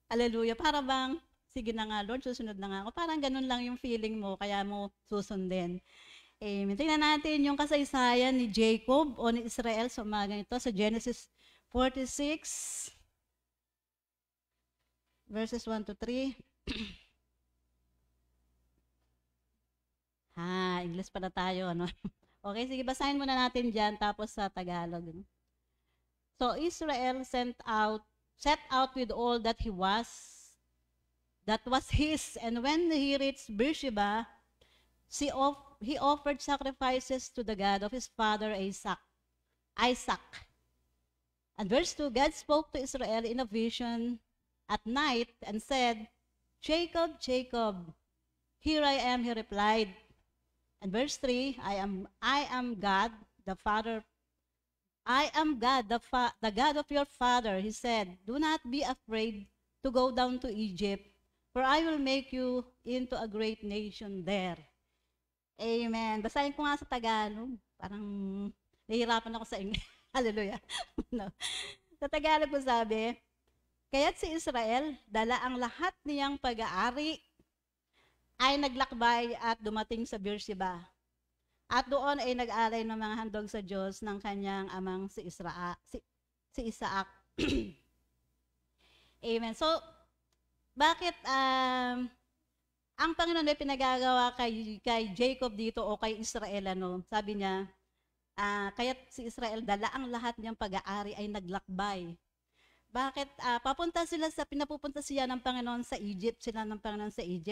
Hallelujah. Para bang, sige na nga Lord, susunod na nga ako. Parang ganun lang yung feeling mo, kaya mo susundin. Amen. Tingnan natin yung kasaysayan ni Jacob o ni Israel sa umaga ito sa Genesis 46, verses 1 to 3. English pala tayo, ano? Okay, sige, basahin muna natin dyan, tapos sa Tagalog. So, Israel set out with all that was his, and when he reached Beersheba, he offered sacrifices to the God of his father Isaac. And verse 2, God spoke to Israel in a vision at night and said, Jacob, Jacob. Here I am, he replied. And verse 3, I am God, the Father. I am God, the God of your father. He said, do not be afraid to go down to Egypt, for I will make you into a great nation there. Amen. Basahin ko nga sa Tagalog. Parang nahihirapan ako sa English. Hallelujah. No. Sa Tagalog ko sabi, kaya't si Israel, dala ang lahat niyang pag-aari, ay naglakbay at dumating sa Beersheba. At doon ay nag-alay ng mga handog sa Diyos ng kanyang amang si Isaac. Amen. So, bakit ang Panginoon ay pinagagawa kay Jacob dito o kay Israel, ano? Sabi niya, kaya't si Israel, dala ang lahat niyang pag-aari ay naglakbay. Bakit? Pinapupunta siya ng Panginoon sa Egypt,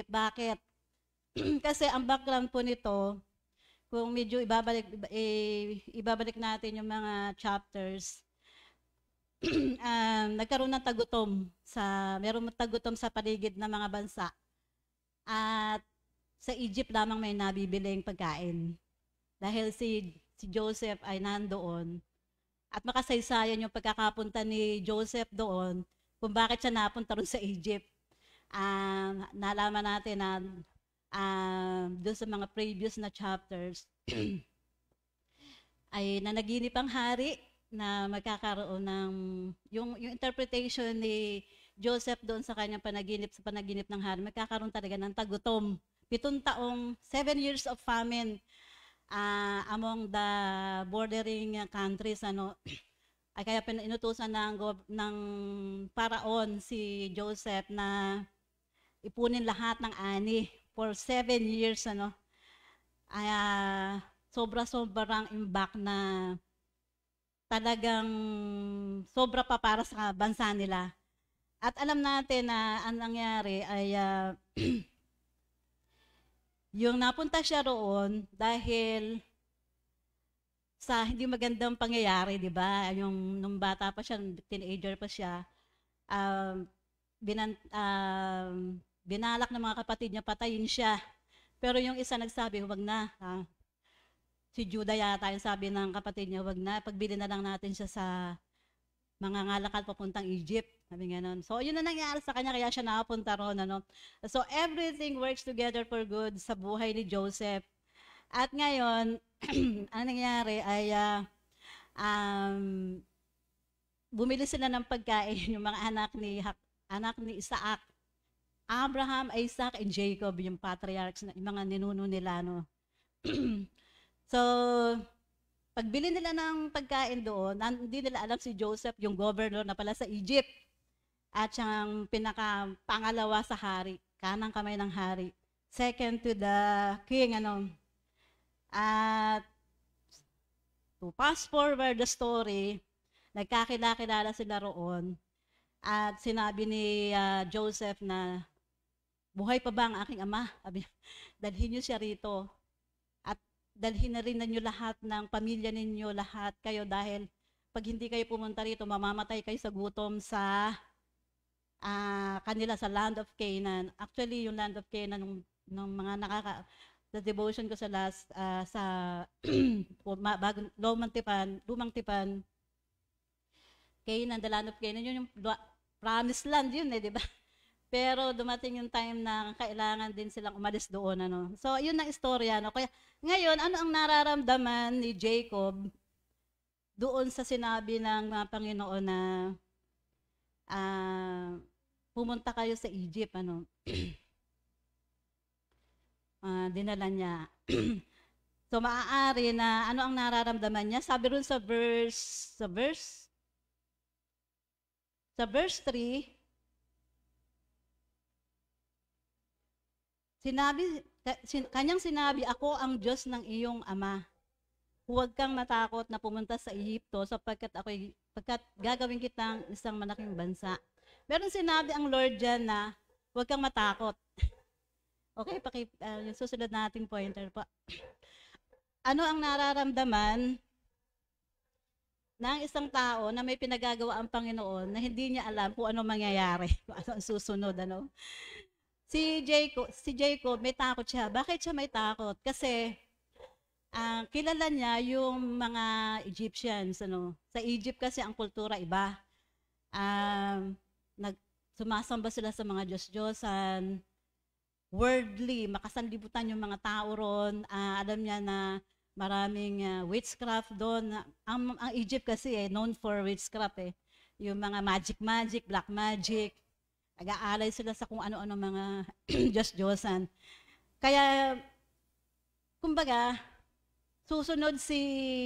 Bakit? Kasi ang background po nito, kung medyo ibabalik natin yung mga chapters, nagkaroon ng merong tagutom sa paligid ng mga bansa. At sa Egypt lamang may nabibiling pagkain. Dahil si Joseph ay nandoon. At makasaysayan yung pagkakapunta ni Joseph doon kung bakit siya napunta ron sa Egypt. Nalaman natin na doon sa mga previous na chapters ay nanaginip ang hari na magkakaroon ng yung interpretation ni Joseph doon sa kanyang panaginip ng hari, magkakaroon talaga ng tagutom. 7 taong, 7 years of famine among the bordering countries, ano. Ay kaya inutusan ng paraon si Joseph na ipunin lahat ng ani for 7 years, ano. Ay sobrang impact na talagang sobra pa para sa bansa nila. At alam natin na ang nangyari ay yung napunta siya roon dahil sa hindi magandang pangyayari, di ba? Yung nung bata pa siya, teenager pa siya, binalak ng mga kapatid niya, patayin siya. Pero yung isa nagsabi, huwag na. Si Judah yata yung sabi ng kapatid niya, huwag na, pagbili na lang natin siya sa mga ngalakal papuntang Egypt. Sabi nga nun. So, yun na nangyari sa kanya, kaya siya nakapunta ron. Ano? So, everything works together for good sa buhay ni Joseph. At ngayon, ang nangyari ay bumili sila ng pagkain, yung mga anak ni Isaac. Abraham, Isaac, and Jacob, yung patriarchs, yung mga ninuno nila. No? So, pagbili nila ng pagkain doon, hindi nila alam si Joseph, yung governor na pala sa Egypt. At siyang pinaka-pangalawa sa hari, kanang kamay ng hari. Second to the king, ano. At to fast forward the story, nagkakilala sila roon. At sinabi ni Joseph na, buhay pa ba ang aking ama? Sabi, dalhin niyo siya rito. At dalhin na rin ninyo lahat ng pamilya ninyo, lahat kayo, dahil pag hindi kayo pumunta rito, mamamatay kayo sa gutom sa kanila sa land of Canaan. Actually, yung land of Canaan, ng mga the devotion ko sa lumang tipan, Canaan, the land of Canaan, yun yung promised land yun di ba? Pero dumating yung time na kailangan din silang umalis doon, ano. So, yun ang istorya, no. Kaya ngayon, ano ang nararamdaman ni Jacob doon sa sinabi ng mga Panginoon na pumunta kayo sa Egypt, ano, dinala niya. So, maaari na ano ang nararamdaman niya? Sabi rin sa verse 3, kanyang sinabi, ako ang Diyos ng iyong ama. Huwag kang matakot na pumunta sa Ehipto sapagkat gagawin kitang isang malaking bansa. Meron sinabi ang Lord dyan na huwag kang matakot. Okay, yung susunod nating pointer po. Ano ang nararamdaman ng isang tao na may pinagagawa ang Panginoon na hindi niya alam kung ano mangyayari, kung ano ang susunod, ano? Si Jacob, may takot siya. Bakit siya may takot? Kasi kilala niya yung mga Egyptians, ano? Sa Egypt kasi ang kultura iba. Sumasamba sila sa mga Diyos-Diyosan, worldly, makasanlibutan yung mga tao ron. Alam niya na maraming witchcraft doon. Ang Egypt kasi known for witchcraft eh. Yung mga magic, black magic. Nag-aalay sila sa kung ano-ano mga Diyos-Diyosan. Kaya, kumbaga, susunod si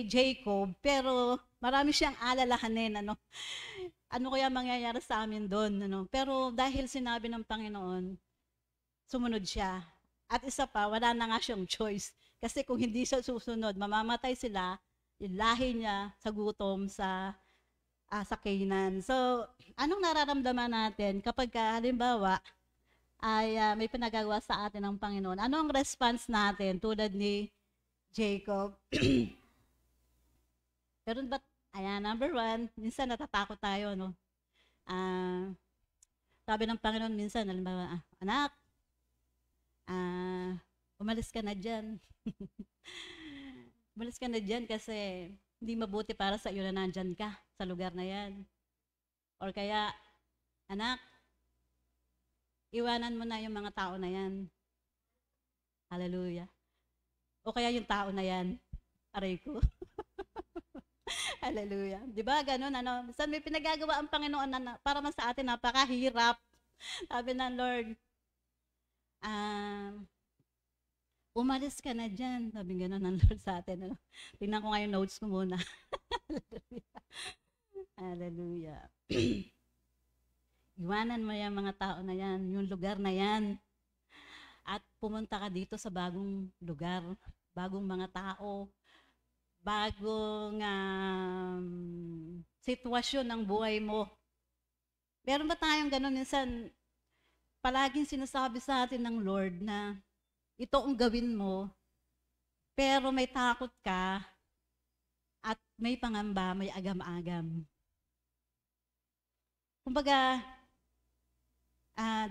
Jacob, pero marami siyang alalahanin, ano? Ano kaya mangyayari sa amin doon, ano? Pero dahil sinabi ng Panginoon, sumunod siya. At isa pa, wala na nga siyang choice. Kasi kung hindi siya susunod, mamamatay sila, yung lahi niya sa gutom sa Canaan. So, anong nararamdaman natin kapag halimbawa ay may pinagagawa sa atin ng Panginoon? Ano ang response natin tulad ni Jacob? Pero number 1, minsan natatakot tayo, no? Sabi ng Panginoon minsan, halimbawa, anak, umalis ka na dyan. Umalis ka na dyan kasi hindi mabuti para sa iyo na nandyan ka sa lugar na yan. Or kaya, anak, iwanan mo na yung mga tao na yan. Hallelujah. O kaya yung tao na yan, aray ko. Hallelujah. Di ba, ganun, ano? Saan may pinagagawa ang Panginoon na para man sa atin, napakahirap. Sabi ng Lord, umalis ka na dyan. Sabi gano'n ng Lord sa atin. Ano? Tingnan ko nga yung notes ko muna. Hallelujah. Iwanan mo yung mga tao na yan, yung lugar na yan. At pumunta ka dito sa bagong lugar, bagong mga tao, bagong sitwasyon ng buhay mo. Meron ba tayong gano'n minsan, palaging sinasabi sa atin ng Lord na ito ang gawin mo, pero may takot ka at may pangamba, may agam-agam. Kumbaga,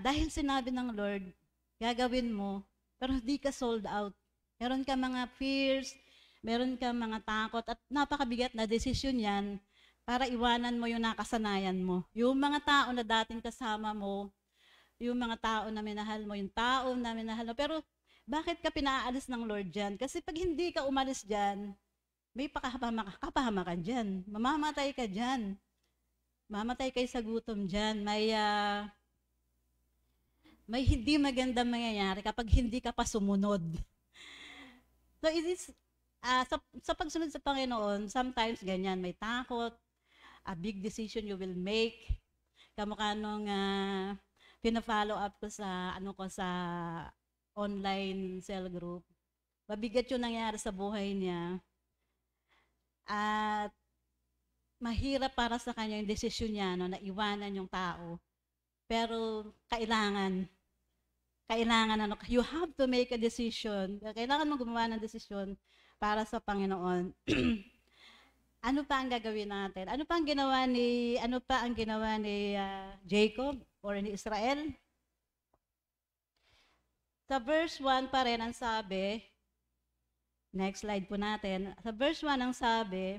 dahil sinabi ng Lord, gagawin mo, pero hindi ka sold out. Meron ka mga fears, meron ka mga takot, at napakabigat na desisyon yan para iwanan mo yung nakasanayan mo. Yung mga tao na dating kasama mo, yung mga tao na minahal mo, yung tao na minahal mo, pero bakit ka pinaalis ng Lord dyan? Kasi pag hindi ka umalis dyan, may kapahamakan dyan. Mamamatay ka dyan. Mamatay kayo sa gutom dyan. May hindi magandang mangyayari kapag hindi ka pa sumunod. So it is, sa pagsunod sa Panginoon, sometimes ganyan, may takot, a big decision you will make. Kamukha nung pina-follow up ko sa online cell group. Mabigat yung nangyari sa buhay niya. At mahirap para sa kanya yung desisyon niya, no, na iwanan yung tao. Pero kailangan, you have to make a decision. Kailangan mo gumawa ng desisyon para sa Panginoon. Ano pa ang gagawin natin? Ano pa ang ginawa ni Jacob or ni Israel? Sa verse 1 pa rin ang sabi, next slide po natin. Sa verse 1 ang sabi,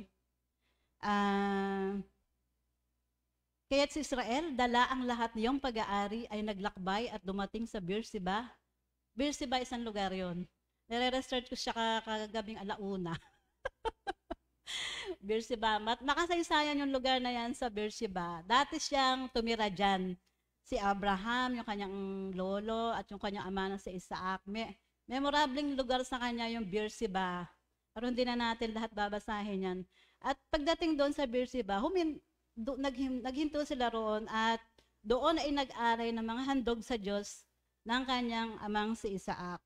kaya't si Israel, dala ang lahat niyong pag-aari ay naglakbay at dumating sa Beersheba. Beersheba isang lugar yon. Nire-research ko siya kagabing alauna. Beersheba. Makasaysayan yung lugar na yan sa Beersheba. Dati siyang tumira dyan. Si Abraham, yung kanyang lolo, at yung kanyang ama na si Isaac. Memorableng lugar sa kanya yung Beersheba. Pero hindi na natin lahat babasahin yan. At pagdating doon sa Beersheba, naghinto sila roon at doon ay nag-aray ng mga handog sa Diyos ng kanyang amang si Isaac.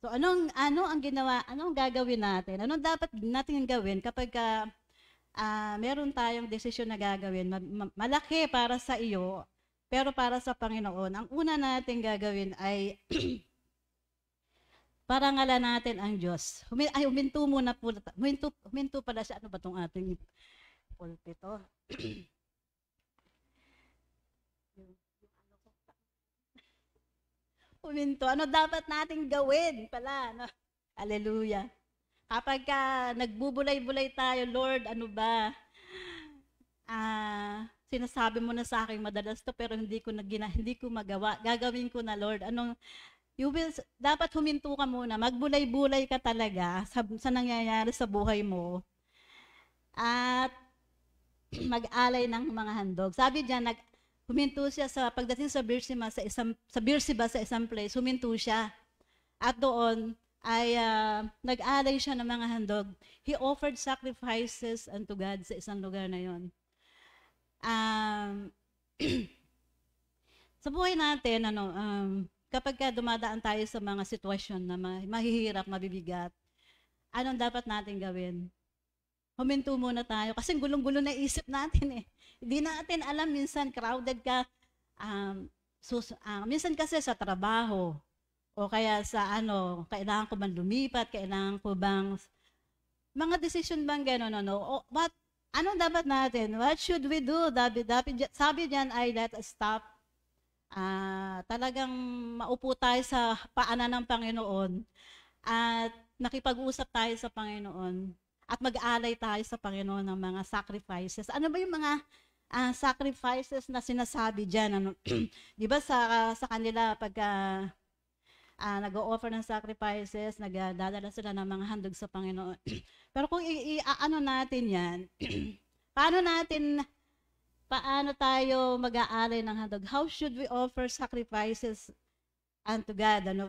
So ano ang ginawa, ano ang gagawin natin? Anong dapat natin gawin kapag meron tayong desisyon na gagawin? Malaki para sa iyo, pero para sa Panginoon. Ang una natin gagawin ay parangalan natin ang Diyos. Huminto muna po. Huminto pala siya. Ano ba itong ating pulpito? Huminto. Ano dapat nating gawin pala? No? Hallelujah. Kapag nagbubulay-bulay tayo, Lord, ano ba? Sinasabi mo na sa akin madalas to pero hindi ko magawa. Gagawin ko na, Lord. Dapat huminto ka muna. Magbulay-bulay ka talaga sa nangyayari sa buhay mo. At mag-alay ng mga handog. Sabi diyan, huminto siya pagdating sa Beersheba sa isang place, huminto siya. At doon ay nag-alay siya ng mga handog. He offered sacrifices unto God sa isang lugar na yon. Sa buhay natin, kapag dumadaan tayo sa mga sitwasyon na mahihirap, mabibigat, anong dapat natin gawin? Huminto muna tayo kasi gulong-gulo na isip natin eh. Hindi natin alam, minsan crowded ka, minsan kasi sa trabaho, o kaya sa kailangan ko bang lumipat, kailangan ko bang, mga decision bang gano'n, anong dapat natin? What should we do? Sabi diyan ay let us stop. Talagang maupo tayo sa paanan ng Panginoon at nakipag-usap tayo sa Panginoon at mag-alay tayo sa Panginoon ng mga sacrifices. Ano ba yung mga sacrifices na sinasabi diyan? Di ba sa kanila pagka nag-o-offer ng sacrifices, nagdadala sila ng mga handog sa Panginoon. Pero kung natin yan, paano tayo mag-aalay ng handog? How should we offer sacrifices unto God?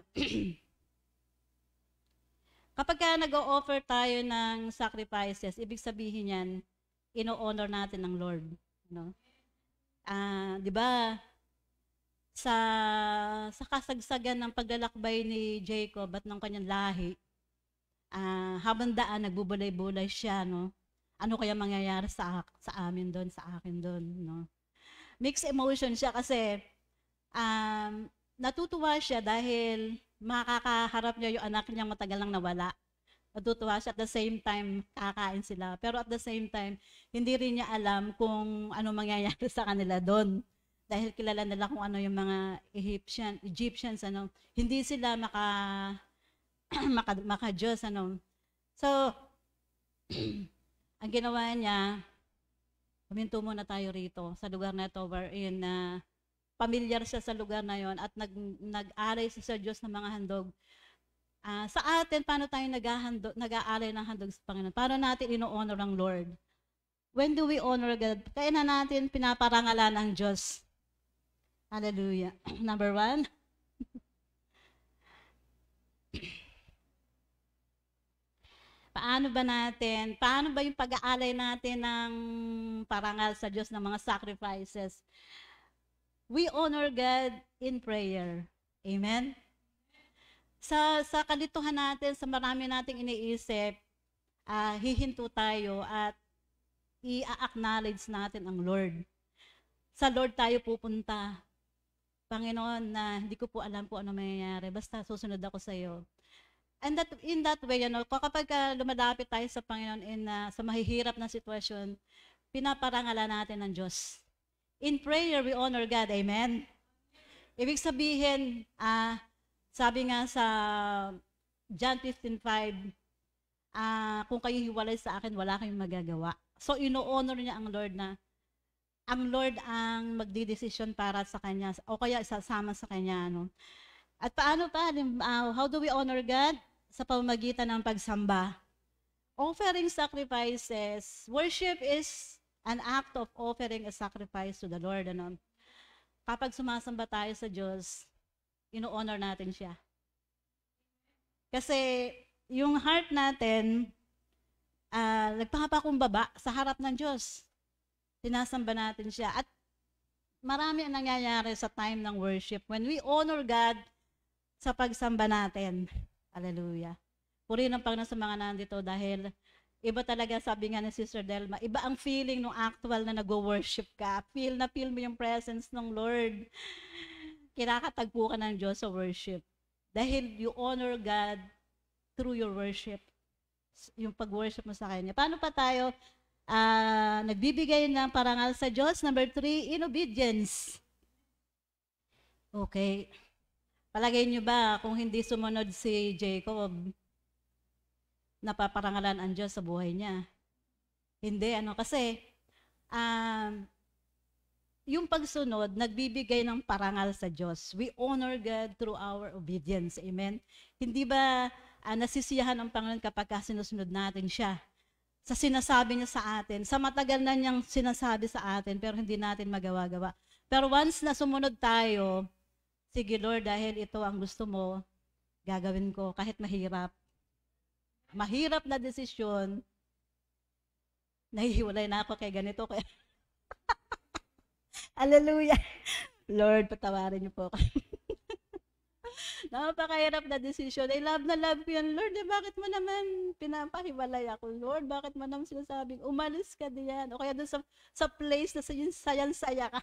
Kapag nag-o-offer tayo ng sacrifices, ibig sabihin yan, ino-honor natin ng Lord. Di ba? Sa kasagsagan ng paglalakbay ni Jacob at ng kanyang lahi, habang daan, nagbubulay-bulay siya, ano kaya mangyayari sa amin doon, sa akin doon, Mixed emotion siya kasi natutuwa siya dahil makakaharap niya yung anak niya matagal nang nawala. Natutuwa siya at the same time, kakain sila. Pero at the same time, hindi rin niya alam kung ano mangyayari sa kanila doon. Dahil kilala nila kung ano yung mga Egyptians, hindi sila maka-Diyos, So, ang ginawa niya, huminto muna tayo rito sa lugar na ito wherein pamilyar siya sa lugar na yon at nag-alay siya sa Diyos ng mga handog. Sa atin, paano tayo nag-aalay ng handog sa Panginoon? Paano natin ino-honor ang Lord? When do we honor God? Kaya na natin pinaparangalan ang Diyos. Hallelujah. Number 1. Paano ba yung pag-aalay natin ng parangal sa Diyos ng mga sacrifices? We honor God in prayer. Amen? Sa kalituhan natin, sa marami nating iniisip, hihinto tayo at i-acknowledge natin ang Lord. Sa Lord tayo pupunta. Panginoon, hindi ko po alam po ano mangyayari. Basta susunod ako sa iyo. And in that way, kapag lumalapit tayo sa Panginoon sa mahihirap na sitwasyon, pinaparangalan natin ng Diyos. In prayer, we honor God. Amen? Ibig sabihin, sabi nga sa John 15:5, kung kayo hiwalay sa akin, wala kayong magagawa. So, ino-honor niya ang Lord ang Lord ang magdidesisyon para sa Kanya, o kaya isasama sa Kanya. At paano pa? How do we honor God? Sa pamamagitan ng pagsamba. offering sacrifices, worship is an act of offering a sacrifice to the Lord. Ano? Kapag sumasamba tayo sa Diyos, ino-honor natin siya. Kasi yung heart natin, nagpapakumbaba sa harap ng Diyos. Sinasamba natin siya. At marami ang nangyayari sa time ng worship when we honor God sa pagsamba natin. Hallelujah. Purihin ang Panginoon sa mga nandito dahil iba talaga, sabi nga ni Sister Delma, iba ang feeling nung actual na nag-worship ka. Feel mo yung presence ng Lord. Kinakatagpo ka ng Diyos sa worship. Dahil you honor God through your worship. Yung pag-worship mo sa Kanya. Paano pa tayo nagbibigay ng parangal sa Diyos? Number 3, in obedience. Okay. Palagay niyo ba kung hindi sumunod si Jacob, napaparangalan ang Diyos sa buhay niya? Hindi, kasi yung pagsunod, nagbibigay ng parangal sa Diyos. We honor God through our obedience. Amen? Hindi ba nasisiyahan ang Panginoon kapag sinusunod natin siya sa sinasabi niya sa atin, sa matagal na niyang sinasabi sa atin, pero hindi natin magawa-gawa. Pero once na sumunod tayo, sige Lord, dahil ito ang gusto mo, gagawin ko kahit mahirap. Mahirap na desisyon, nahihiwalay na ako kay ganito. Hallelujah. Lord, patawarin niyo po ako. Napakahirap na desisyon. I love na love ko yan, Lord. Bakit mo naman pinapahiwalay ako, Lord? Bakit mo naman sinasabing, umalis ka diyan? O kaya doon sa place na sayan-saya ka.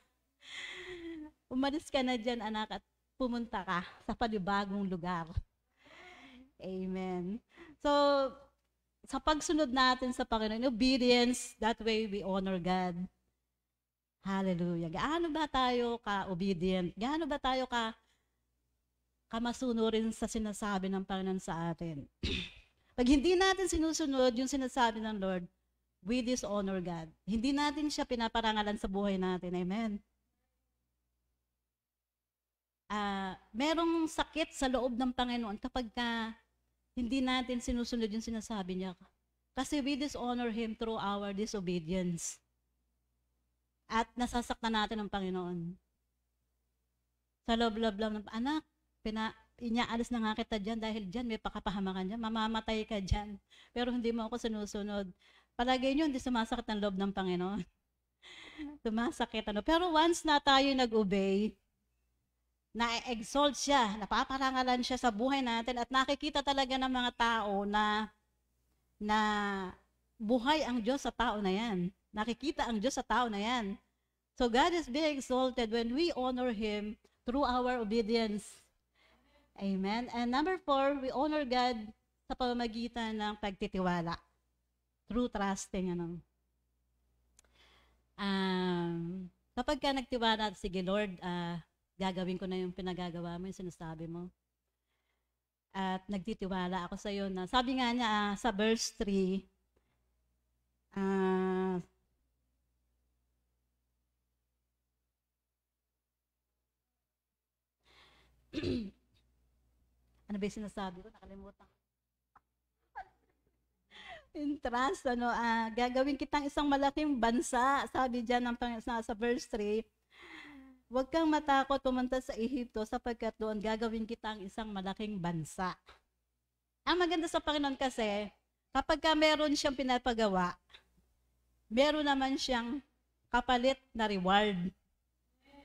Umalis ka na dyan, anak, at pumunta ka sa panibagong lugar. Amen. So, sa pagsunod natin sa Panginoon, obedience, that way we honor God. Hallelujah. Gaano ba tayo ka-obedient? Gaano ba tayo kamasunurin sa sinasabi ng Panginoon sa atin? Pag hindi natin sinusunod yung sinasabi ng Lord, we dishonor God. Hindi natin siya pinaparangalan sa buhay natin. Amen. Merong sakit sa loob ng Panginoon kapag hindi natin sinusunod yung sinasabi niya. Kasi we dishonor Him through our disobedience. At nasasaktan natin ang Panginoon. Sa loob-loob lang ng anak, inyaalis na nga kita dyan dahil dyan may pakapahamakan dyan, mamamatay ka dyan. Pero hindi mo ako sinusunod. Palagay nyo, hindi sumasakit ang loob ng Panginoon. Sumasakit. Pero once na tayo nag-obey, na-exalt siya, napaparangalan siya sa buhay natin at nakikita talaga ng mga tao na buhay ang Diyos sa tao na yan. Nakikita ang Diyos sa tao na yan. So God is being exalted when we honor Him through our obedience. Amen. And number 4, we honor God sa pamamagitan ng pagtitiwala. Through trusting. Kapag ka nagtiwala, sige Lord, gagawin ko na yung pinagagawa mo, yung sinasabi mo. At nagtitiwala ako sa iyo na, sabi nga niya sa verse 3, ano ba yung sinasabi ko? Nakalimutan. In trust, gagawin kitang isang malaking bansa. Sabi dyan sa verse 3, huwag kang matakot pumunta sa Ehipto sapagkat doon gagawin kitang isang malaking bansa. Ang maganda sa Panginoon kasi, kapag meron siyang pinapagawa, meron naman siyang kapalit na reward.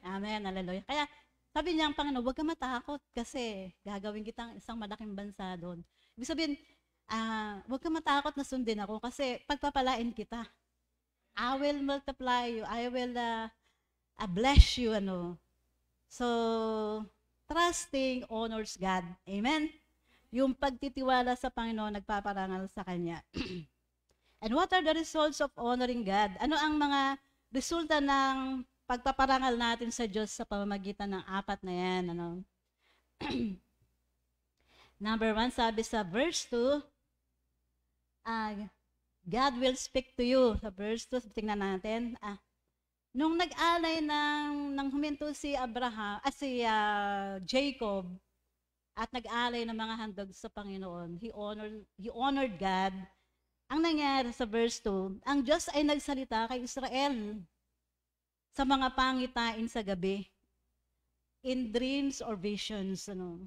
Amen, hallelujah. Kaya, sabi niya ang Panginoon, huwag kang matakot kasi gagawin kitang isang malaking bansa doon. Ibig sabihin, huwag kang matakot na sundin ako kasi pagpapalain kita. I will multiply you. I will bless you. So, trusting honors God. Amen? Yung pagtitiwala sa Panginoon, nagpaparangal sa Kanya. And what are the results of honoring God? Ano ang mga resulta ng pagpaparangal natin sa Diyos sa pamamagitan ng 4 na yan? Number 1, sabi sa verse 2, God will speak to you. Sa verse 2, tingnan natin. Nung nag-alay ng huminto si Jacob, at nag-alay ng mga handog sa Panginoon, he honored God ang nangyari sa verse 2, ang Diyos ay nagsalita kay Israel sa mga pangitain sa gabi, in dreams or visions. So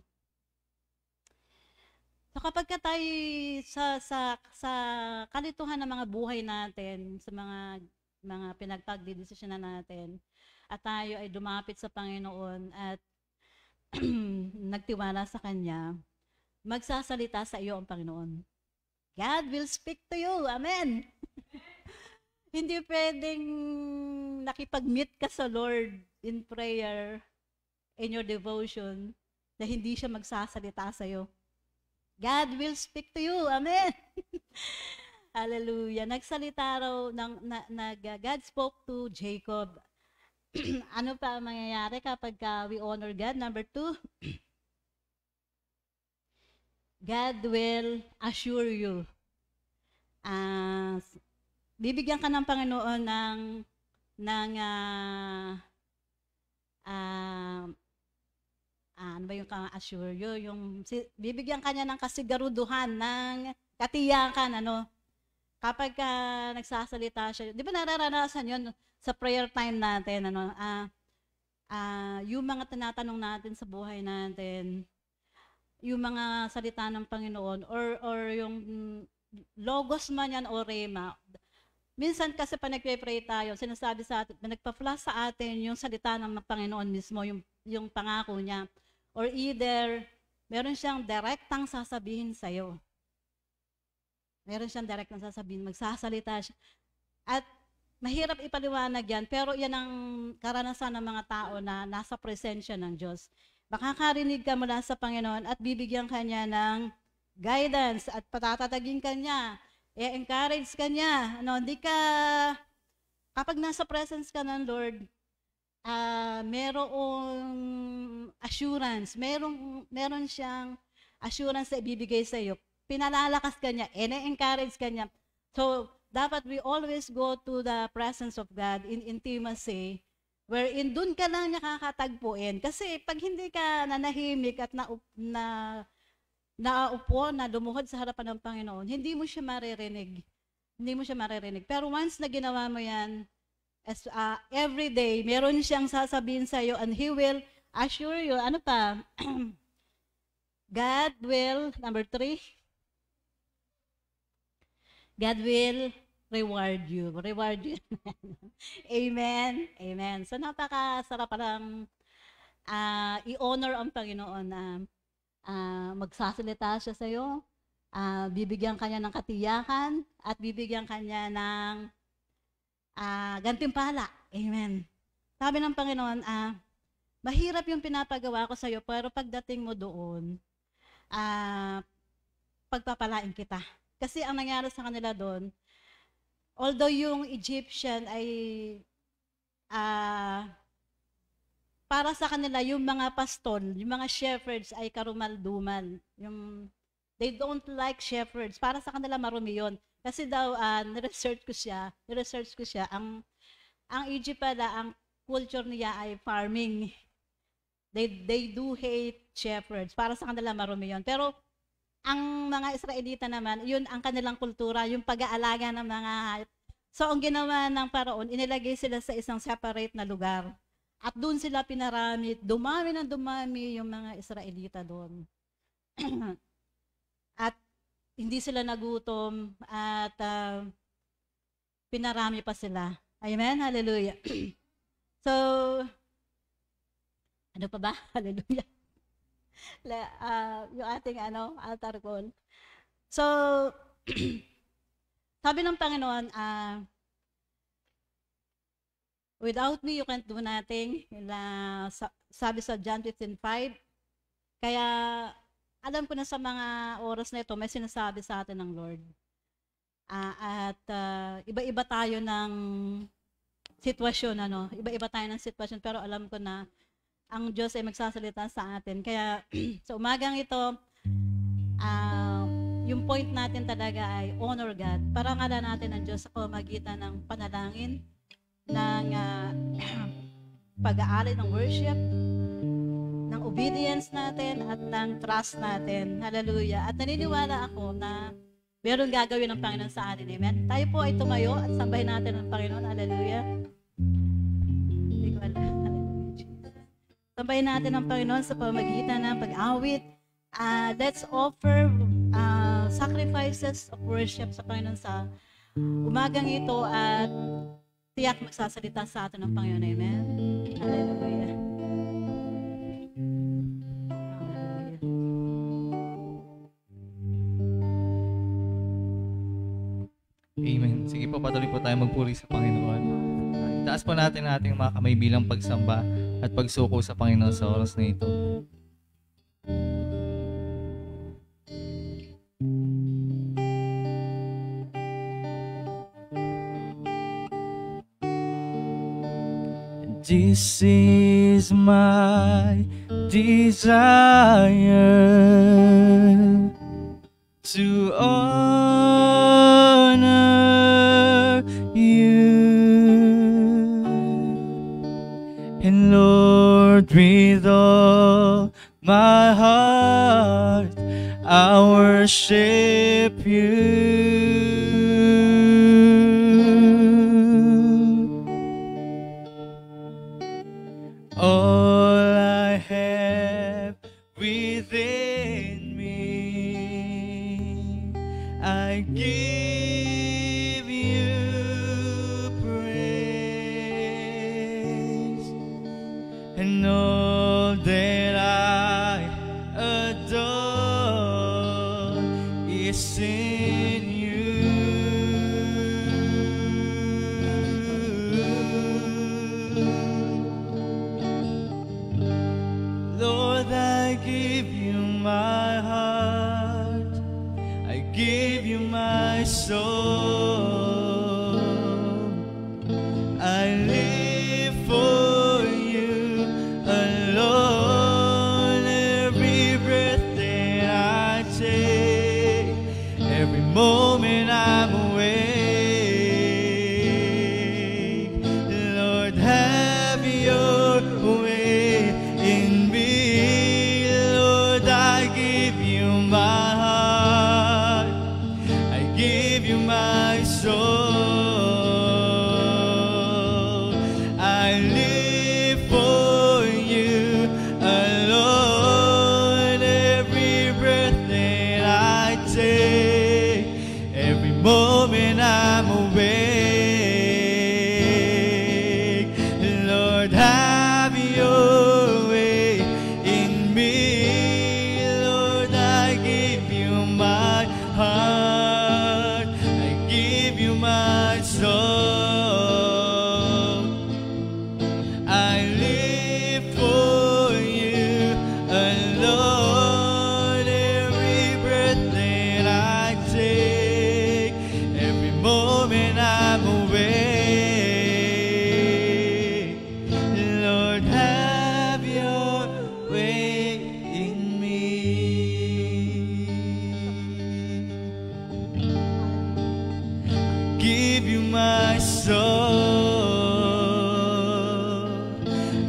kapag ka tayo sa kalituhan ng mga buhay natin, sa mga pinagpagdidesisyonan natin, at tayo ay dumapit sa Panginoon at nagtiwala sa Kanya, magsasalita sa iyo ang Panginoon. God will speak to you. Amen. Hindi pwedeng nakipag-meet ka sa Lord in prayer, in your devotion, na hindi siya magsasalita sa iyo. God will speak to you. Amen. Hallelujah. Nagsalita raw, God spoke to Jacob. Ano pa ang mangyayari kapag we honor God? Number 2, God will assure you. Bibigyan ka ng Panginoon ano ba yung assure you? Bibigyan ka niya ng kasigaruduhan, ng katiyakan, kapag nagsasalita siya. Di ba nararanasan yun sa prayer time natin, yung mga tinatanong natin sa buhay natin, yung mga salita ng Panginoon, or yung logos man yan o rema. Minsan kasi pa nagpe-pray tayo, sinasabi sa atin, nagpa-flash sa atin yung salita ng Panginoon mismo, yung pangako niya. Or either, meron siyang direktang sasabihin sa'yo. Meron siyang direktang sasabihin, magsasalita siya. At mahirap ipaliwanag yan, pero yan ang karanasan ng mga tao na nasa presensya ng Diyos. Makakarinig ka mula sa Panginoon at bibigyan ka niya ng guidance at patatatagin ka niya, i-encourage ka niya. Kapag nasa presence ka ng Lord, merong assurance, meron siyang assurance na ibibigay sa iyo. Pinalalakas ka niya, i-encourage ka niya. So, dapat we always go to the presence of God in intimacy, wherein dun ka lang niya kakatagpuin. Kasi pag hindi ka nanahimik at naupo, na lumuhod sa harapan ng Panginoon, hindi mo siya maririnig. Hindi mo siya maririnig. Pero once na ginawa mo yan, every day, meron siyang sasabihin sa iyo and He will assure you. Ano pa? God will, number 3, God will reward you. Reward you. Amen. Amen. So napakasarap palang i-honor ang Panginoon na magsasalita siya sa iyo, bibigyan kanya ng katiyakan, at bibigyan kanya ng gantimpala. Amen. Sabi ng Panginoon, mahirap yung pinapagawa ko sa iyo, pero pagdating mo doon, pagpapalain kita. Kasi ang nangyari sa kanila doon, although yung Egyptian ay para sa kanila, yung mga pastol, yung mga shepherds ay karumal-dumal. They don't like shepherds. Para sa kanila, marumi yun. Kasi daw, niresearch ko siya, ang Egypt pala, ang culture niya ay farming. They do hate shepherds. Para sa kanila, marumi yun. Pero, ang mga Israelita naman, yun ang kanilang kultura, yung pag-aalaga ng mga hayop. So, ang ginawa ng Paraon, inilagay sila sa isang separate na lugar. At doon sila pinarami, dumami yung mga Israelita doon. At hindi sila nagutom at pinarami pa sila. Amen? Hallelujah. So, ano pa ba? Hallelujah. Yung ating altar call. So, sabi ng Panginoon, without me, you can't do nothing. Sabi sa John 15:5. Kaya, alam ko na sa mga oras na ito, may sinasabi sa atin ng Lord. Iba-iba tayo ng sitwasyon, Iba-iba tayo ng sitwasyon, pero alam ko na ang Diyos ay magsasalita sa atin. Kaya, sa umagang ito, yung point natin talaga ay honor God. Parangalan natin ang Diyos sa pamamagitan ng panalangin, ng pag-aari ng worship, ng obedience natin, at ng trust natin. Hallelujah. At naniniwala ako na meron gagawin ng Panginoon sa atin. Amen? Tayo po ay tumayo at sambahin natin ang Panginoon. Hallelujah. Hindi ko alam. Sambahin natin ang Panginoon sa pamagitan ng pag-awit. Let's offer sacrifices of worship sa Panginoon sa umagang ito at tiyak magsasalita sa atin ng Panginoon. Amen? Hallelujah. Amen. Sige po, patuloy po tayo magpuri sa Panginoon. Itaas po natin ang ating mga kamay bilang pagsamba at pagsuko sa Panginoon sa oras na ito. This is my desire to honor you. And Lord, with all my heart, I worship you. All I have within me, I give you praise, and all that I adore is in you. Lord, I give you my heart, I give you my soul. I live for you alone. Every breath that I take, every moment I'm awake, Lord, have your way in me. Lord, I give you my heart, I give you my soul. I live for you alone. Every breath that I take, every moment I'm awake, Lord, have your way in me. Lord, I give you my heart, I give you my soul. I live for you alone. Every breath that I take, every moment I'm awake, Lord, have your way in me. Give you my soul.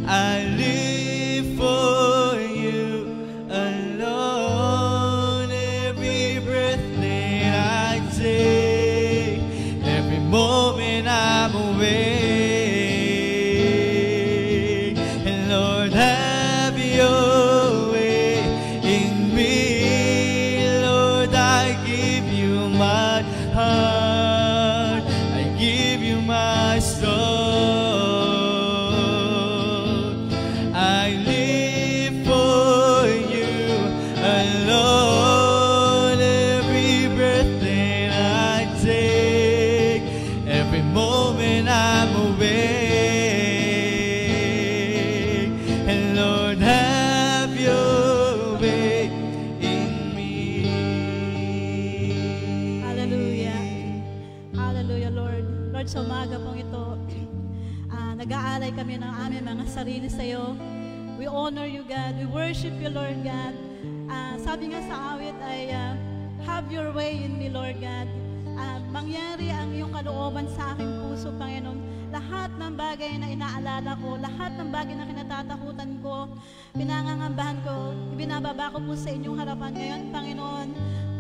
I live for you alone. Every breath that I take, every moment I'm awake, and Lord, have your way in me. Lord, I give you my heart, I give you my soul. I live for you alone. Every breath that I take, every moment I'm awake, and Lord, have your way in me. Hallelujah. Hallelujah, Lord. Lord, sa umaga pong ito, nag-aalay kami ng aming mga sarili sa iyo. We honor you, God. We worship you, Lord God. Sabi nga sa awit ay, have your way in me, Lord God. Mangyari ang iyong kalooban sa aking puso, Panginoon. Lahat ng bagay na inaalala ko, lahat ng bagay na kinatatakutan ko, pinangangambahan ko, ibinababa ko po sa inyong harapan ngayon, Panginoon.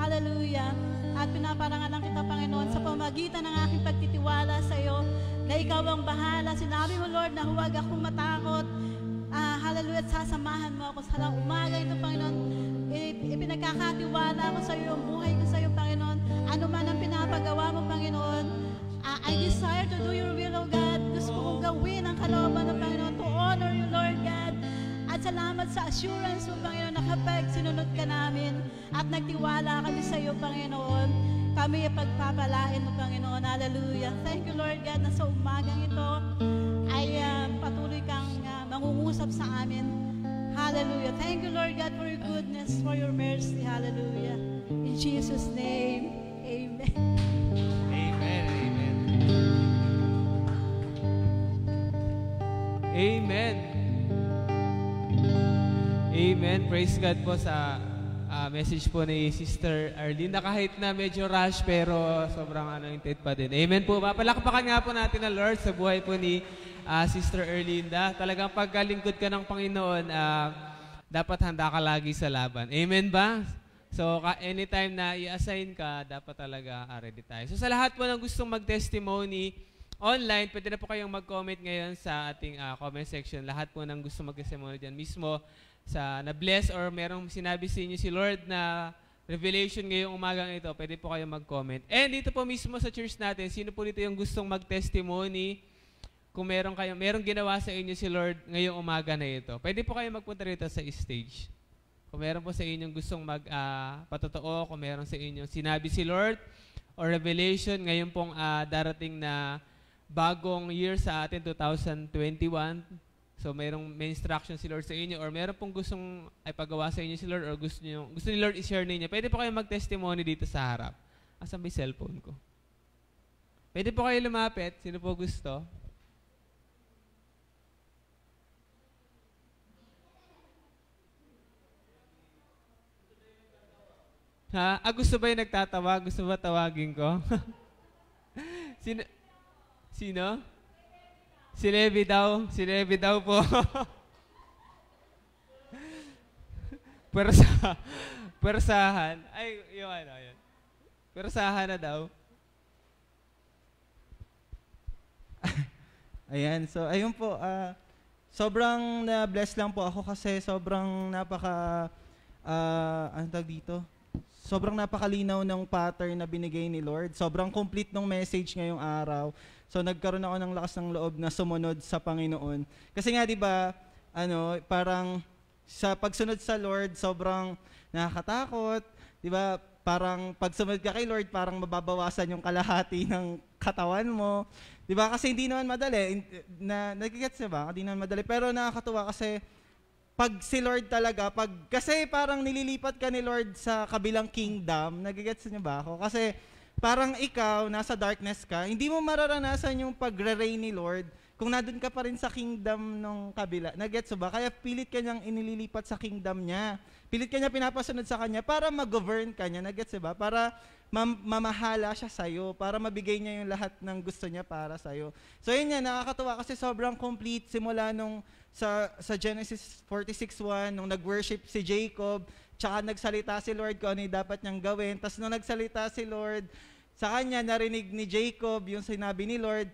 Hallelujah. at pinaparangalan kita, Panginoon, sa pamagitan ng aking pagtitiwala sa iyo, na ikaw ang bahala. Sinabi mo, Lord, na huwag akong matakot. Hallelujah, at sasamahan mo ako sa umaga ito, Panginoon. Ipinagkakatiwala ko sa iyo, ang buhay ko sa iyo, Panginoon. Ano man ang pinapagawa mo, Panginoon, I desire to do your will, O God. Gusto kong gawin ang kalooban ng Panginoon, to honor you, Lord God. At salamat sa assurance mo, Panginoon, na kapag sinunod ka namin at nagtiwala kami sa iyo, Panginoon, kami pagpapalain mo, Panginoon. Hallelujah. Thank you, Lord God, na sa umagang ito ay patuloy kang mangungusap sa amin. Hallelujah. Thank you, Lord God, for your goodness, for your mercy. Hallelujah. In Jesus' name, amen. Amen. Amen. Amen. Amen. Praise God po sa message po ni Sister Arlinda. Kahit na medyo rush, pero sobrang anointed pa din. Amen po. Palakpakan nga po natin ang Lord sa buhay po ni Sister Arlinda. Talagang pagkalingkod ka ng Panginoon, dapat handa ka lagi sa laban. Amen ba? So, anytime na i-assign ka, dapat talaga ready tayo. So, sa lahat po ng gustong mag-testimony online, pwede na po kayong mag-comment ngayon sa ating comment section. Lahat po ng gusto mag-testimony dyan mismo sa na-bless or merong sinabi sa inyo si Lord na revelation ngayong umagang ito, pwede po kayong mag-comment. And dito po mismo sa church natin, sino po dito yung gustong mag-testimony? Kung merong ginawa sa inyo si Lord ngayong umaga na ito, pwede po kayong magpunta rito sa stage. Kung meron po sa inyong gustong patotoo, kung meron sa inyong sinabi si Lord or revelation ngayon pong darating na bagong year sa atin, 2021, so may instruction si Lord sa inyo or meron pong gustong ipagawa sa inyo si Lord or gusto ni Lord i-share ninyo, pwede po kayo mag-testimony dito sa harap. Asan ba yung cellphone ko? Pwede po kayo lumapit. Sino po gusto? Ha? Gusto ba yung nagtatawa? Gusto ba tawagin ko? Sino? Si Levi daw. Si Levi daw po. Persahan. Ay, yung ano, yun. Persahan na daw. Ayan, so ayun po, sobrang na-bless lang po ako kasi sobrang ano tawag dito? Sobrang napakalinaw ng pattern na binigay ni Lord. Sobrang complete ng message ngayong araw. So nagkaroon ako ng lakas ng loob na sumunod sa Panginoon. Kasi nga 'di ba, parang sa pagsunod sa Lord, sobrang nakakatakot, 'di ba? Parang pag sumunod ka kay Lord, parang mababawasan yung kalahati ng katawan mo. 'Di ba? Kasi hindi naman madali. Nagigets ba? Hindi naman madali, pero nakakatuwa kasi pag si Lord talaga, kasi parang nililipat ka ni Lord sa kabilang kingdom, nagigets niyo ba ako? Kasi parang ikaw, nasa darkness ka, hindi mo mararanasan yung pagre-reign ni Lord kung nandun ka pa rin sa kingdom ng kabila. Nagets ba? Kaya pilit ka niyang inililipat sa kingdom niya. Pilit ka niya pinapasunod sa kanya para mag-govern ka niya. Nagets ba? Para mamahala siya sa'yo, para mabigay niya yung lahat ng gusto niya para sa'yo. So yun yan, nakakatuwa kasi sobrang complete simula nung sa Genesis 46:1, nung nag-worship si Jacob, tsaka nagsalita si Lord kung ano yung dapat niyang gawin. Tapos nung nagsalita si Lord, sa kanya narinig ni Jacob yung sinabi ni Lord,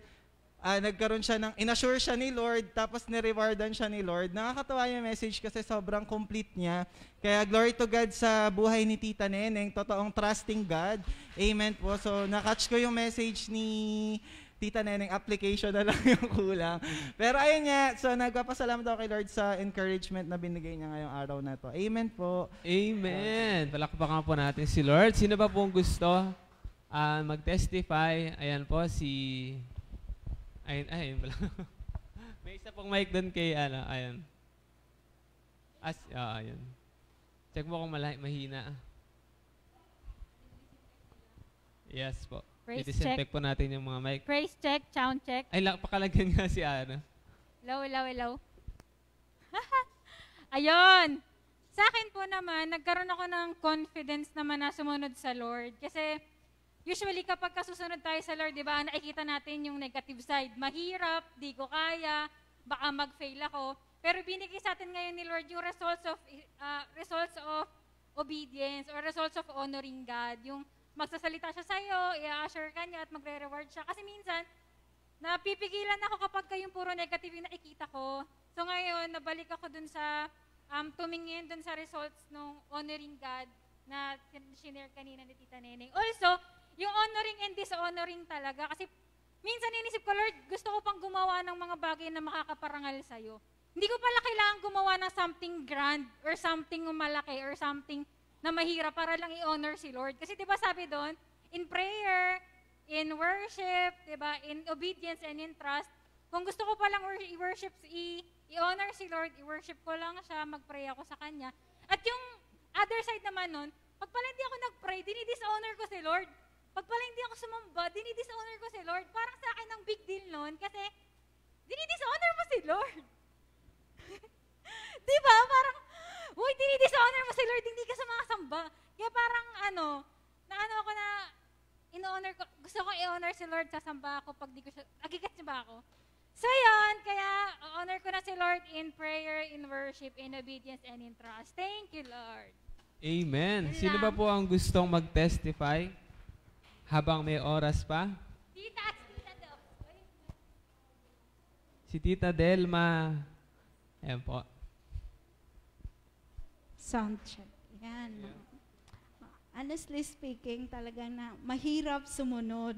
nagkaroon siya inassure siya ni Lord, tapos nirewardan siya ni Lord. Nakakatawa yung message kasi sobrang complete niya. Kaya glory to God sa buhay ni Tita Neneng, totoong trusting God. Amen po. So nakatch ko yung message ni Tita Neneng, application na lang yung kulang. Pero ayun nga, so nagpapasalamat ako kay Lord sa encouragement na binigay niya ngayong araw na to. Amen po. Amen. Palakpakan po natin si Lord. Sino ba pong gusto mag-testify? Ayan po, ayun pala. May isa pong mic doon kay, ayun. Ayun. Check mo kung mahina. Yes po. Praise I-disinfect po natin yung mga mic. Praise check, sound check. Ay, pakalagyan nga si Ana. Hello. Ayun. Sa akin po naman, nagkaroon ako ng confidence naman na sumunod sa Lord. Kasi usually kapag kasusunod tayo sa Lord, di ba, nakikita natin yung negative side. Mahirap, di ko kaya, baka mag-fail ako. Pero binigay sa atin ngayon ni Lord yung results of obedience or results of honoring God. Yung magsasalita siya sa'yo, i-assure ka niya at magre-reward siya. Kasi minsan, napipigilan ako kapag yung puro negative yung nakikita ko. So ngayon, nabalik ako dun sa tumingin dun sa results ng honoring God na sinare kanina ni Tita Neneng. Also, yung honoring and dishonoring talaga. Kasi minsan inisip ko, Lord, gusto ko pang gumawa ng mga bagay na makakaparangal sa'yo. Hindi ko pala kailangan gumawa ng something grand or something malaki or something na mahirap para lang i-honor si Lord. Kasi diba sabi doon, in prayer, in worship, diba, in obedience and in trust, kung gusto ko palang i-worship, i-honor si Lord, i-worship ko lang siya, mag-pray ako sa Kanya. At yung other side naman nun, pag pala hindi ako nag-pray, dinidishonor ko si Lord. Pag pala hindi ako sumamba, dinidishonor ko si Lord. Parang sa akin ang big deal nun kasi dinidishonor mo si Lord. Diba? Parang, uy, dinidishonor mo si Lord, hindi ka sumakasamba. Kaya parang ako na, in-honor ko, gusto kong i-honor si Lord, sasamba ako pag di ko siya, nagigets niya ba ako? So yun, kaya honor ko na si Lord in prayer, in worship, in obedience, and in trust. Thank you, Lord. Amen. Sino ba po ang gustong mag-testify habang may oras pa? Tita Del. Si Tita Delma. Ayan po. Sound check. Yan. Honestly speaking, talagang na mahirap sumunod.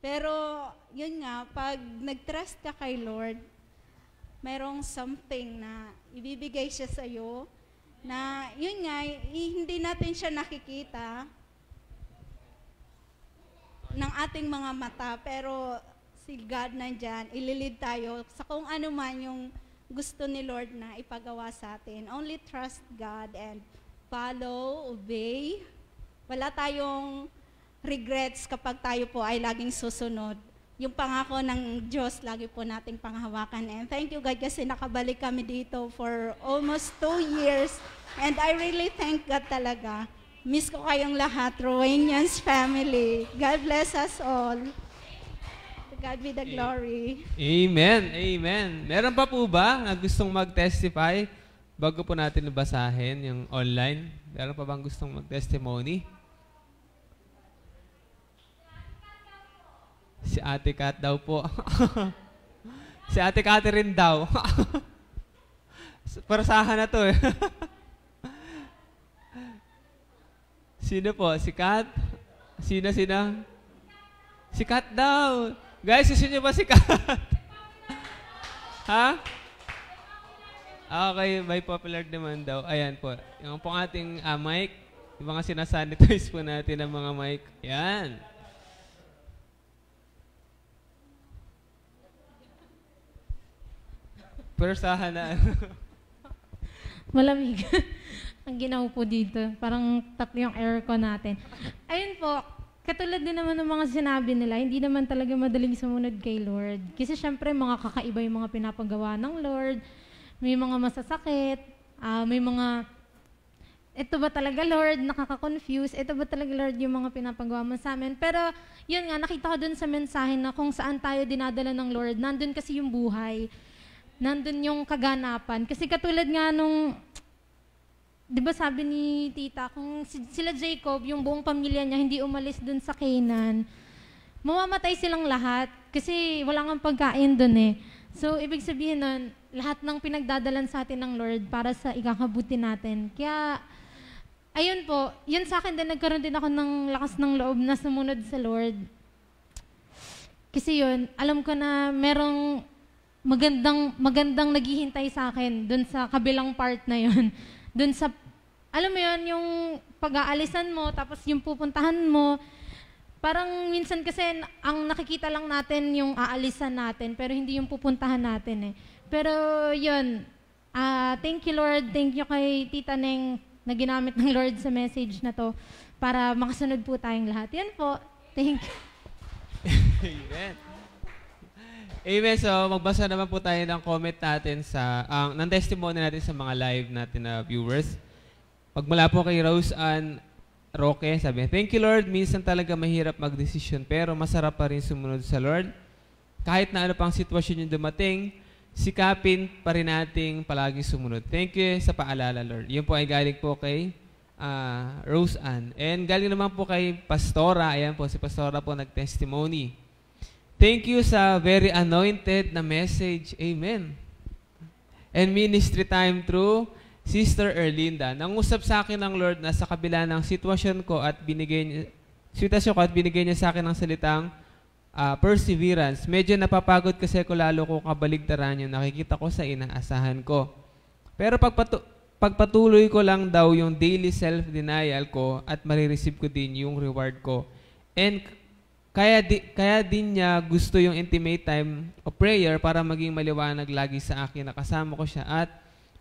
Pero, yun nga, pag nag-trust ka kay Lord, merong something na ibibigay siya sa'yo na, yun nga, hindi natin siya nakikita ng ating mga mata, pero si God nandyan, ililid tayo sa kung ano man yung gusto ni Lord na ipagawa sa atin. Only trust God and follow, obey. Wala tayong regrets kapag tayo po ay laging susunod. Yung pangako ng Diyos, lagi po nating panghawakan. And thank you God kasi nakabalik kami dito for almost 2 years. And I really thank God talaga. Miss ko kayong lahat, Rowanians family. God bless us all. To God be the glory. Amen. Amen. Meron pa po ba na gustong mag-testify bago po natin basahin yung online? Meron pa bang gustong mag-testimony? Si Ate Kat daw po. Si Ate Catherine daw. Parasahan na to eh. Sino po? Si Kat? Sino? Si Kat daw. Guys, gusto niyo ba si Kat? Ha? Okay, may popular naman daw. Ayan po. Yung pong ating mic, yung mga sinasanitize po natin ng mga mic. Ayan. Persahan na. Malamig. Ang ginawa po dito. Parang tatlo yung aircon natin. Ayun po, katulad din naman ng mga sinabi nila, hindi naman talaga madaling sumunod kay Lord. Kasi syempre, mga kakaiba yung mga pinapagawa ng Lord. May mga masasakit. May mga, ito ba talaga Lord? Nakaka-confuse. Ito ba talaga Lord yung mga pinapagawa mo sa amin? Pero yun nga, nakita ko dun sa mensahe na kung saan tayo dinadala ng Lord, nandun kasi yung buhay. Nandun yung kaganapan. Kasi katulad nga nung, di ba sabi ni tita, kung sila Jacob, yung buong pamilya niya, hindi umalis dun sa Canaan, mamamatay silang lahat. Kasi wala nga pagkain dun eh. So, ibig sabihin nun, lahat ng pinagdadalan sa atin ng Lord para sa ikakabuti natin. Kaya, ayun po, yun sa akin din, nagkaroon din ako ng lakas ng loob na sumunod sa Lord. Kasi yun, alam ko na merong magandang naghihintay sa akin dun sa kabilang part na yun. Dun sa, alam mo yun, yung pag-aalisan mo, tapos yung pupuntahan mo, parang minsan kasi ang nakikita lang natin yung aalisan natin, pero hindi yung pupuntahan natin eh. Pero yun, thank you Lord, thank you kay Tita Neng na ginamit ng Lord sa message na to para makasunod po tayong lahat. Yan po, thank you. Amen. Amen. So, magbasa naman po tayo ng comment natin ng testimony natin sa mga live natin na viewers. Pagmula po kay Rose Ann Roque, sabi, thank you Lord, minsan talaga mahirap magdesisyon pero masarap pa rin sumunod sa Lord. Kahit na ano pang sitwasyon yung dumating, sikapin pa rin nating palagi sumunod. Thank you sa paalala Lord. Yun po ay galing po kay Rose Ann. And galing naman po kay Pastora. Ayan po, si Pastora po nag-testimony. Thank you sa very anointed na message. Amen. And ministry time through Sister Erlinda. Nangusap sa akin ng Lord na sa kabila ng sitwasyon ko at binigay niya sa akin ng salitang perseverance. Medyo napapagod kasi ko lalo ko kabaligtaran yung nakikita ko sa inaasahan ko. Pero pagpatuloy ko lang daw yung daily self-denial ko at marireceive ko din yung reward ko. And kaya din niya gusto yung intimate time of prayer para maging maliwanag lagi sa akin na kasama ko siya at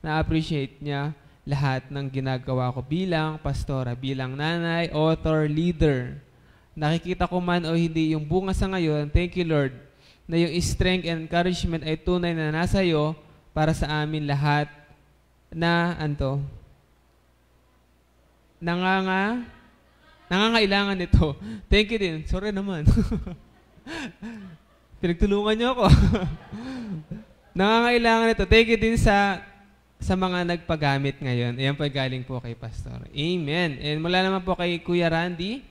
na-appreciate niya lahat ng ginagawa ko bilang pastora, bilang nanay, author, leader. Nakikita ko man o hindi yung bunga sa ngayon, thank you Lord, na yung strength and encouragement ay tunay na nasa iyo para sa amin lahat na nangangailangan nito. Thank you din. Sorry naman. Pinagtulungan niyo ako. Nangangailangan nito. Thank you din sa mga nagpagamit ngayon. Ayan po galing po kay Pastor. Amen. And mula naman po kay Kuya Randy.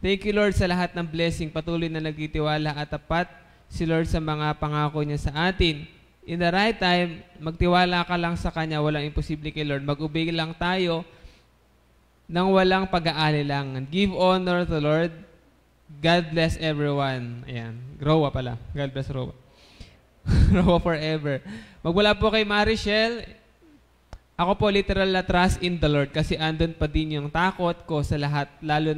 Thank you Lord sa lahat ng blessing. Patuloy na nagtitiwala at tapat si Lord sa mga pangako niya sa atin. In the right time, magtiwala ka lang sa Kanya. Walang imposible kay Lord. Mag-obey lang tayo nang walang pag-aalilangan. Give honor to Lord. God bless everyone. Ayan. Rowa pala. God bless Rowa. Rowa forever. Magmula po kay Marichelle. Ako po literal na trust in the Lord kasi andun pa din yung takot ko sa lahat. Lalo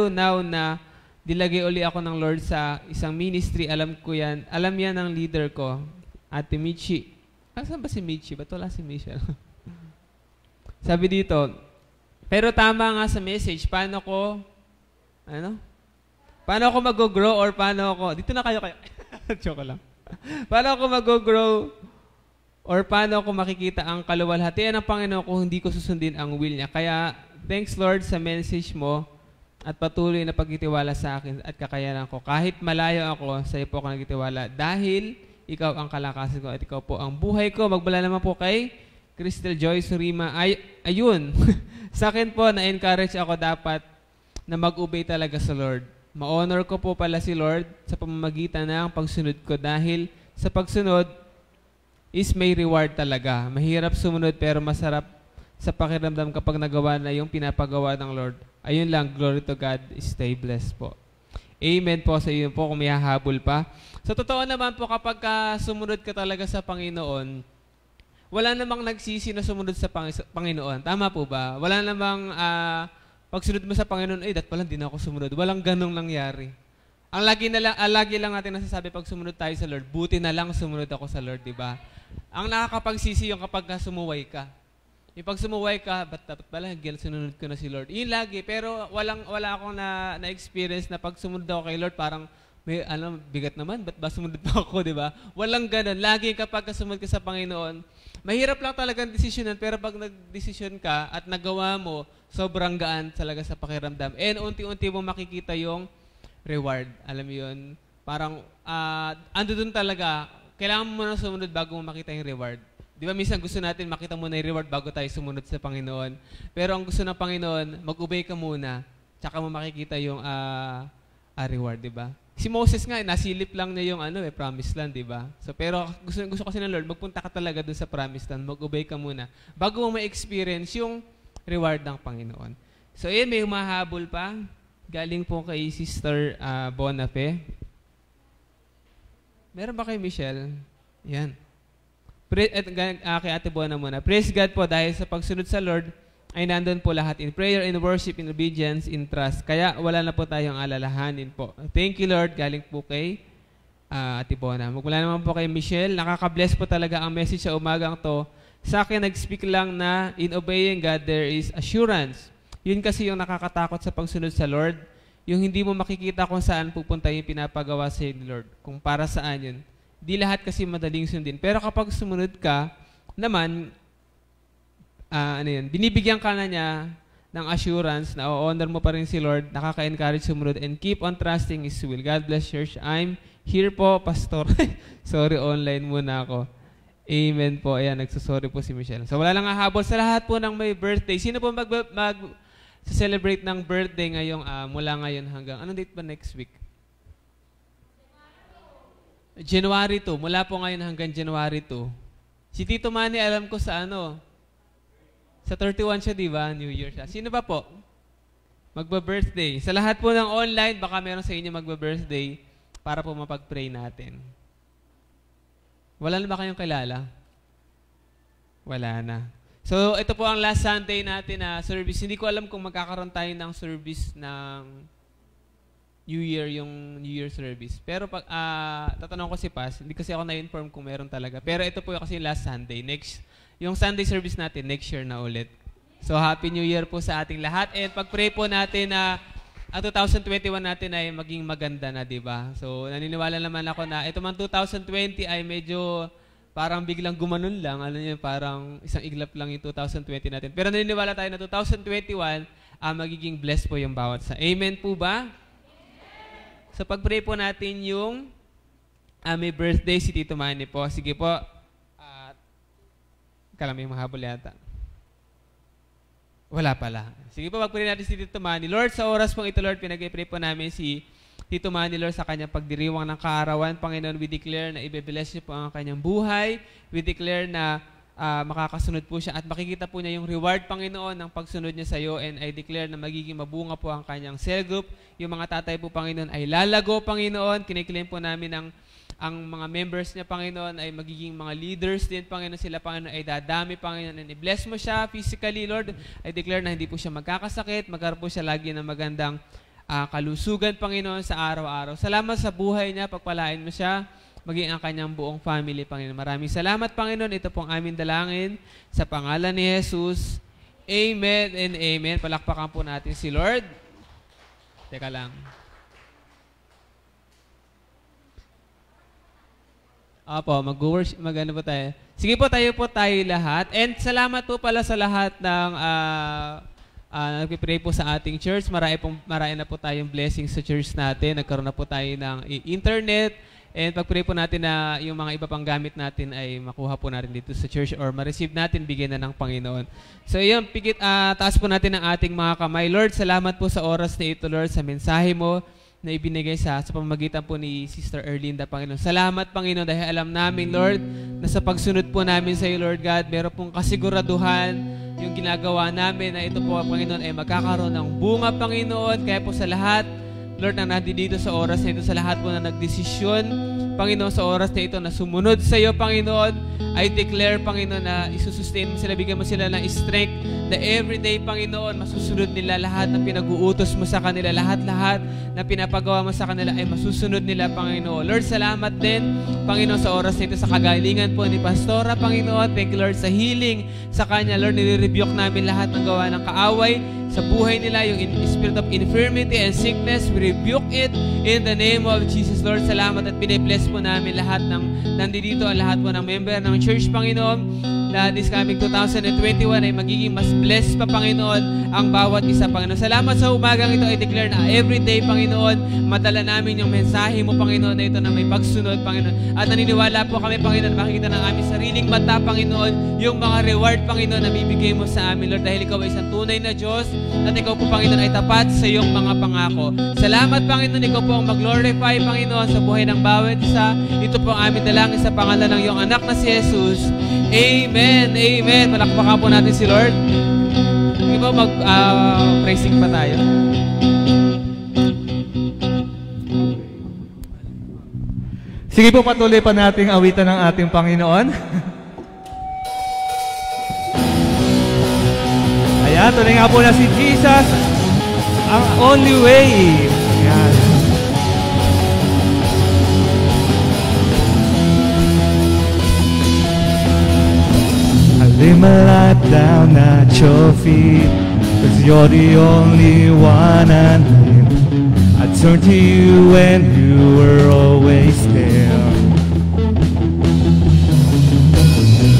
now na dilagay uli ako ng Lord sa isang ministry. Alam ko yan. Alam yan ng leader ko. Ate Michi. Saan ba si Michi? Ba't wala si Michelle? Sabi dito, pero tama nga sa message, paano ko mag-grow or paano ako, dito na kayo. Joke lang. Paano ako mag-grow or paano ako makikita ang kaluwalhatian ng Panginoon kung hindi ko susundin ang will niya. Kaya, thanks Lord sa message mo at patuloy na pagtitiwala sa akin at kakayanan ko. Kahit malayo ako, sa iyo po ako nagtitiwala dahil ikaw ang kalakasan ko at ikaw po ang buhay ko. Magbala naman po kay Crystal Joy Surima. Ayun. Sa akin po, na-encourage ako dapat na mag-obey talaga sa Lord. Ma-honor ko po pala si Lord sa pamamagitan ng pagsunod ko dahil sa pagsunod is may reward talaga. Mahirap sumunod pero masarap sa pakiramdam kapag nagawa na yung pinapagawa ng Lord. Ayun lang, glory to God. Stay blessed po. Amen po sa iyo po kung may hahabol pa. Sa totoo naman po kapag sumunod ka talaga sa Panginoon, wala namang nagsisi na sumunod sa Panginoon. Tama po ba? Wala namang pagsunod mo sa Panginoon, dat pala hindi na ako sumunod. Walang ganong nangyari. Ang lagi lang natin nasasabi pag sumunod tayo sa Lord, buti na lang sumunod ako sa Lord, di ba? Ang nakakapagsisi yung kapag sumuway ka. Yung pag sumuway ka, ba't pala, sununod ko na si Lord. Yun lagi, pero wala akong na-experience na pag sumunod ako kay Lord, parang bigat naman, ba't ba sumunod pa ako, di ba? Walang ganun. Lagi kapag sumunod ka sa Panginoon, mahirap lang talagang desisyonan, pero pag nag-desisyon ka at nagawa mo, sobrang gaan talaga sa pakiramdam. And unti-unti mo makikita yung reward. Alam mo yun? Parang, ando dun talaga, kailangan mo na sumunod bago mo makita yung reward. Di ba minsan gusto natin makita muna yung reward bago tayo sumunod sa Panginoon. Pero ang gusto ng Panginoon, mag-obey ka muna, tsaka mo makikita yung reward, di ba? Si Moses nga, nasilip lang niya yung promised land, di ba? So, pero gusto kasi ng Lord, magpunta ka talaga dun sa promised land, mag-obey ka muna, bago mo ma-experience yung reward ng Panginoon. So, ayan, may humahabol pa. Galing po kay Sister Bonafe. Meron ba kay Michelle? Yan. Kay Ate Bona muna. Praise God po dahil sa pagsunod sa Lord ay nandun po lahat in prayer, in worship, in obedience, in trust. Kaya wala na po tayong alalahanin po. Thank you Lord. Galing po kay Ate Bona. Magmula naman po kay Michelle. Nakaka-bless po talaga ang message sa umagang to. Sa akin, nag-speak lang na in obeying God, there is assurance. Yun kasi yung nakakatakot sa pagsunod sa Lord. Yung hindi mo makikita kung saan pupunta yung pinapagawa sa ni Lord. Kung para saan yun. Di lahat kasi madaling sundin. Pero kapag sumunod ka, naman, binibigyan ka na niya ng assurance na o-honor mo pa rin si Lord, nakaka-encourage sumunod, and keep on trusting His will. God bless church. I'm here po, Pastor. Sorry, online muna ako. Amen po. Ayan, nagsusorry po si Michelle. So wala lang hahabol sa lahat po ng may birthday. Sino po celebrate ng birthday ngayong mula ngayon hanggang, anong date ba next week? January 2. Mula po ngayon hanggang January 2. Si Tito Manny, alam ko sa sa 31 siya, di ba? New Year siya. Sino ba po? Magba-birthday. Sa lahat po ng online, baka meron sa inyo magba-birthday para po mapag-pray natin. Wala na ba kayong kilala? Wala na. So, ito po ang last Sunday natin na service. Hindi ko alam kung magkakaroon tayo ng service ng New Year, yung New Year service. Pero pag tatanong ko si Paz, hindi kasi ako na-inform kung meron talaga. Pero ito po kasi last Sunday. Yung Sunday service natin, next year na ulit. So, Happy New Year po sa ating lahat. And pag-pray po natin na ang 2021 natin ay maging maganda na, di ba? So, naniniwala naman ako na ito man 2020 ay medyo parang biglang gumanon lang. Ano yun, parang isang iglap lang yung 2020 natin. Pero naniniwala tayo na 2021, magiging blessed po yung bawat sa. Amen po ba? So, pag-pray po natin yung may birthday si Tito Manny po. Sige po. Kala may mahabol yata. Wala pala. Sige po, pag-pray natin si Tito Manny. Lord, sa oras pong ito, Lord, pinag-pray po namin si Tito Manny, Lord, sa kanyang pagdiriwang ng kaarawan. Panginoon, we declare na i-bless niyo po ang kanyang buhay. We declare na makakasunod po siya at makikita po niya yung reward, Panginoon, ng pagsunod niya sa iyo. And I declare na magiging mabunga po ang kanyang cell group. Yung mga tatay po, Panginoon, ay lalago, Panginoon. Kiniklaim po namin ang mga members niya, Panginoon, ay magiging mga leaders din, Panginoon. Sila, Panginoon, ay dadami, Panginoon. And i-bless mo siya physically, Lord. I declare na hindi po siya magkakasakit. Magkaroon po siya lagi ng magandang kalusugan, Panginoon, sa araw-araw. Salamat sa buhay niya. Pagpalain mo siya. Maging ang kanyang buong family, Panginoon. Maraming salamat, Panginoon. Ito pong aming dalangin sa pangalan ni Jesus. Amen and amen. Palakpakan po natin si Lord. Teka lang. Opo, mag-ano po tayo. Sige po, tayo lahat. And salamat po pala sa lahat ng nagpipray po sa ating church. Marami na po tayong blessings sa church natin. Nagkaroon na po tayo ng internet. And pag-pray po natin na yung mga iba pang gamit natin ay makuha po natin dito sa church or ma-receive natin, bigyan na ng Panginoon. So yun, taas po natin ang ating mga kamay. Lord, salamat po sa oras na ito, Lord, sa mensahe mo na ibinigay sa pamamagitan po ni Sister Erlinda, Panginoon. Salamat, Panginoon, dahil alam namin, Lord, na sa pagsunod po namin sa iyo, Lord God, meron pong kasiguraduhan yung ginagawa namin na ito po, Panginoon, ay magkakaroon ng bunga, Panginoon. Kaya po sa lahat, Lord, na nandito sa oras na ito, sa lahat po na nagdesisyon, Panginoon, sa oras na ito na sumunod sa iyo, Panginoon, I declare, Panginoon, na isusustain mo sila, bigyan mo sila ng strength na everyday, Panginoon, masusunod nila lahat na pinag-uutos mo sa kanila, lahat-lahat na pinapagawa mo sa kanila ay masusunod nila, Panginoon. Lord, salamat din, Panginoon, sa oras na ito, sa kagalingan po ni Pastora, Panginoon. Thank you, Lord, sa healing sa kanya. Lord, nire-rebuke namin lahat ng gawa ng kaaway sa buhay nila, yung spirit of infirmity and sickness. We rebuke it in the name of Jesus, Lord. Salamat at bine-bless po namin lahat ng nandito, lahat po ng member ng church, Panginoon, na this coming 2021 ay magiging mas blessed pa, Panginoon, ang bawat isa, Panginoon. Salamat sa umagang ito. I declare na everyday, Panginoon, madala namin yung mensahe mo, Panginoon, na ito na may pagsunod, Panginoon. At naniniwala po kami, Panginoon, makikita ng aming sariling mata, Panginoon, yung mga reward, Panginoon, na bibigay mo sa amin, Lord, dahil ikaw ay isang tunay na Diyos at ikaw po, Panginoon, ay tapat sa iyong mga pangako. Salamat, Panginoon, ikaw po ang mag-glorify, Panginoon, sa buhay ng bawat isa. Ito po ang aming dalangin sa pangalan ng iyong anak na si Jesus. Amen. Amen. Palakpakan po natin si Lord. Hindi ba mag-praising pa tayo? Sige po, patuloy pa nating awitan ng ating Panginoon. Ayan, tuloy nga po na si Jesus, ang only way. Ayan. I lay my life down at your feet, 'cause you're the only one I need. I turn to you and you were always there.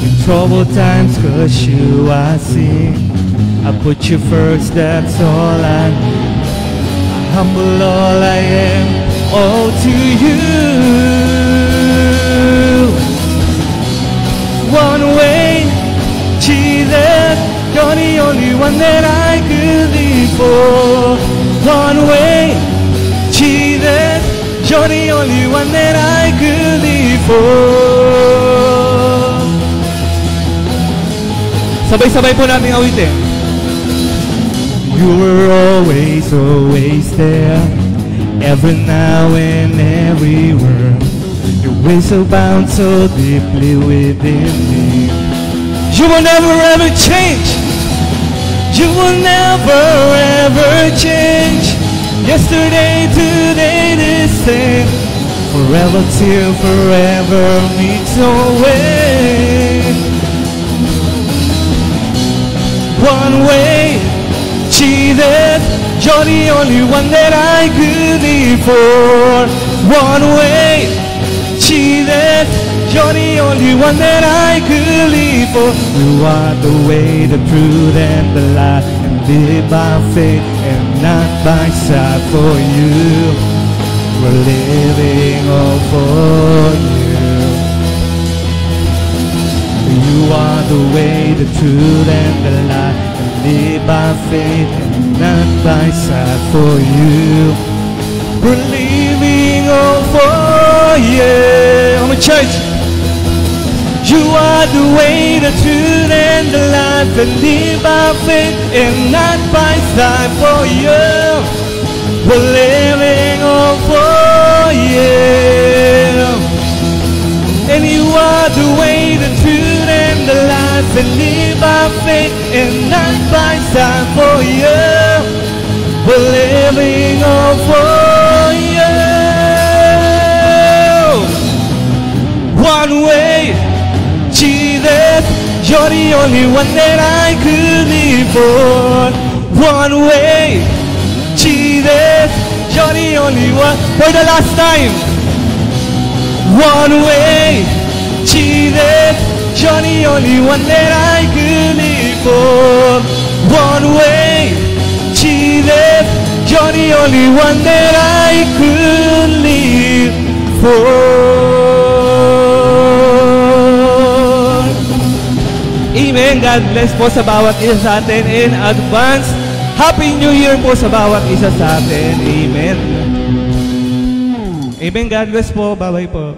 In troubled times, 'cause you I sing. I put you first, that's all I need. I humble all I am, all to you. One way, Jesus, you're the only one that I could live for. One way, Jesus, you're the only one that I could live for. Sabay-sabay po natin awitin. You were always, always there, every now and everywhere. Your ways are bound so deeply within me. You will never ever change. You will never ever change. Yesterday, today, the same. Forever till forever meets no way. One way, Jesus, you're the only one that I could live for. One way, Jesus, you're the only one that I could live for. You are the way, the truth, and the life, and live by faith and not by sight. For you, we're living all for you. You are the way, the truth, and the life, and live by faith and not by sight. For you, we're living all for you. I'm a church. You are the way, the truth, and the life, and live by faith and not by sight. For you, we're living all for you. And you are the way, the truth, and the life, and live by faith and not by sight. For you, we're living all for you. One way, Jesus, you're the only one that I could live for. One way, Jesus, you're the only one. For the last time. One way, Jesus, you're the only one that I could live for. One way, Jesus, you're the only one that I could live for. Amen. God bless po sa bawat isa sa atin in advance. Happy New Year po sa bawat isa sa atin. Amen. Amen. God bless po. Bye-bye po.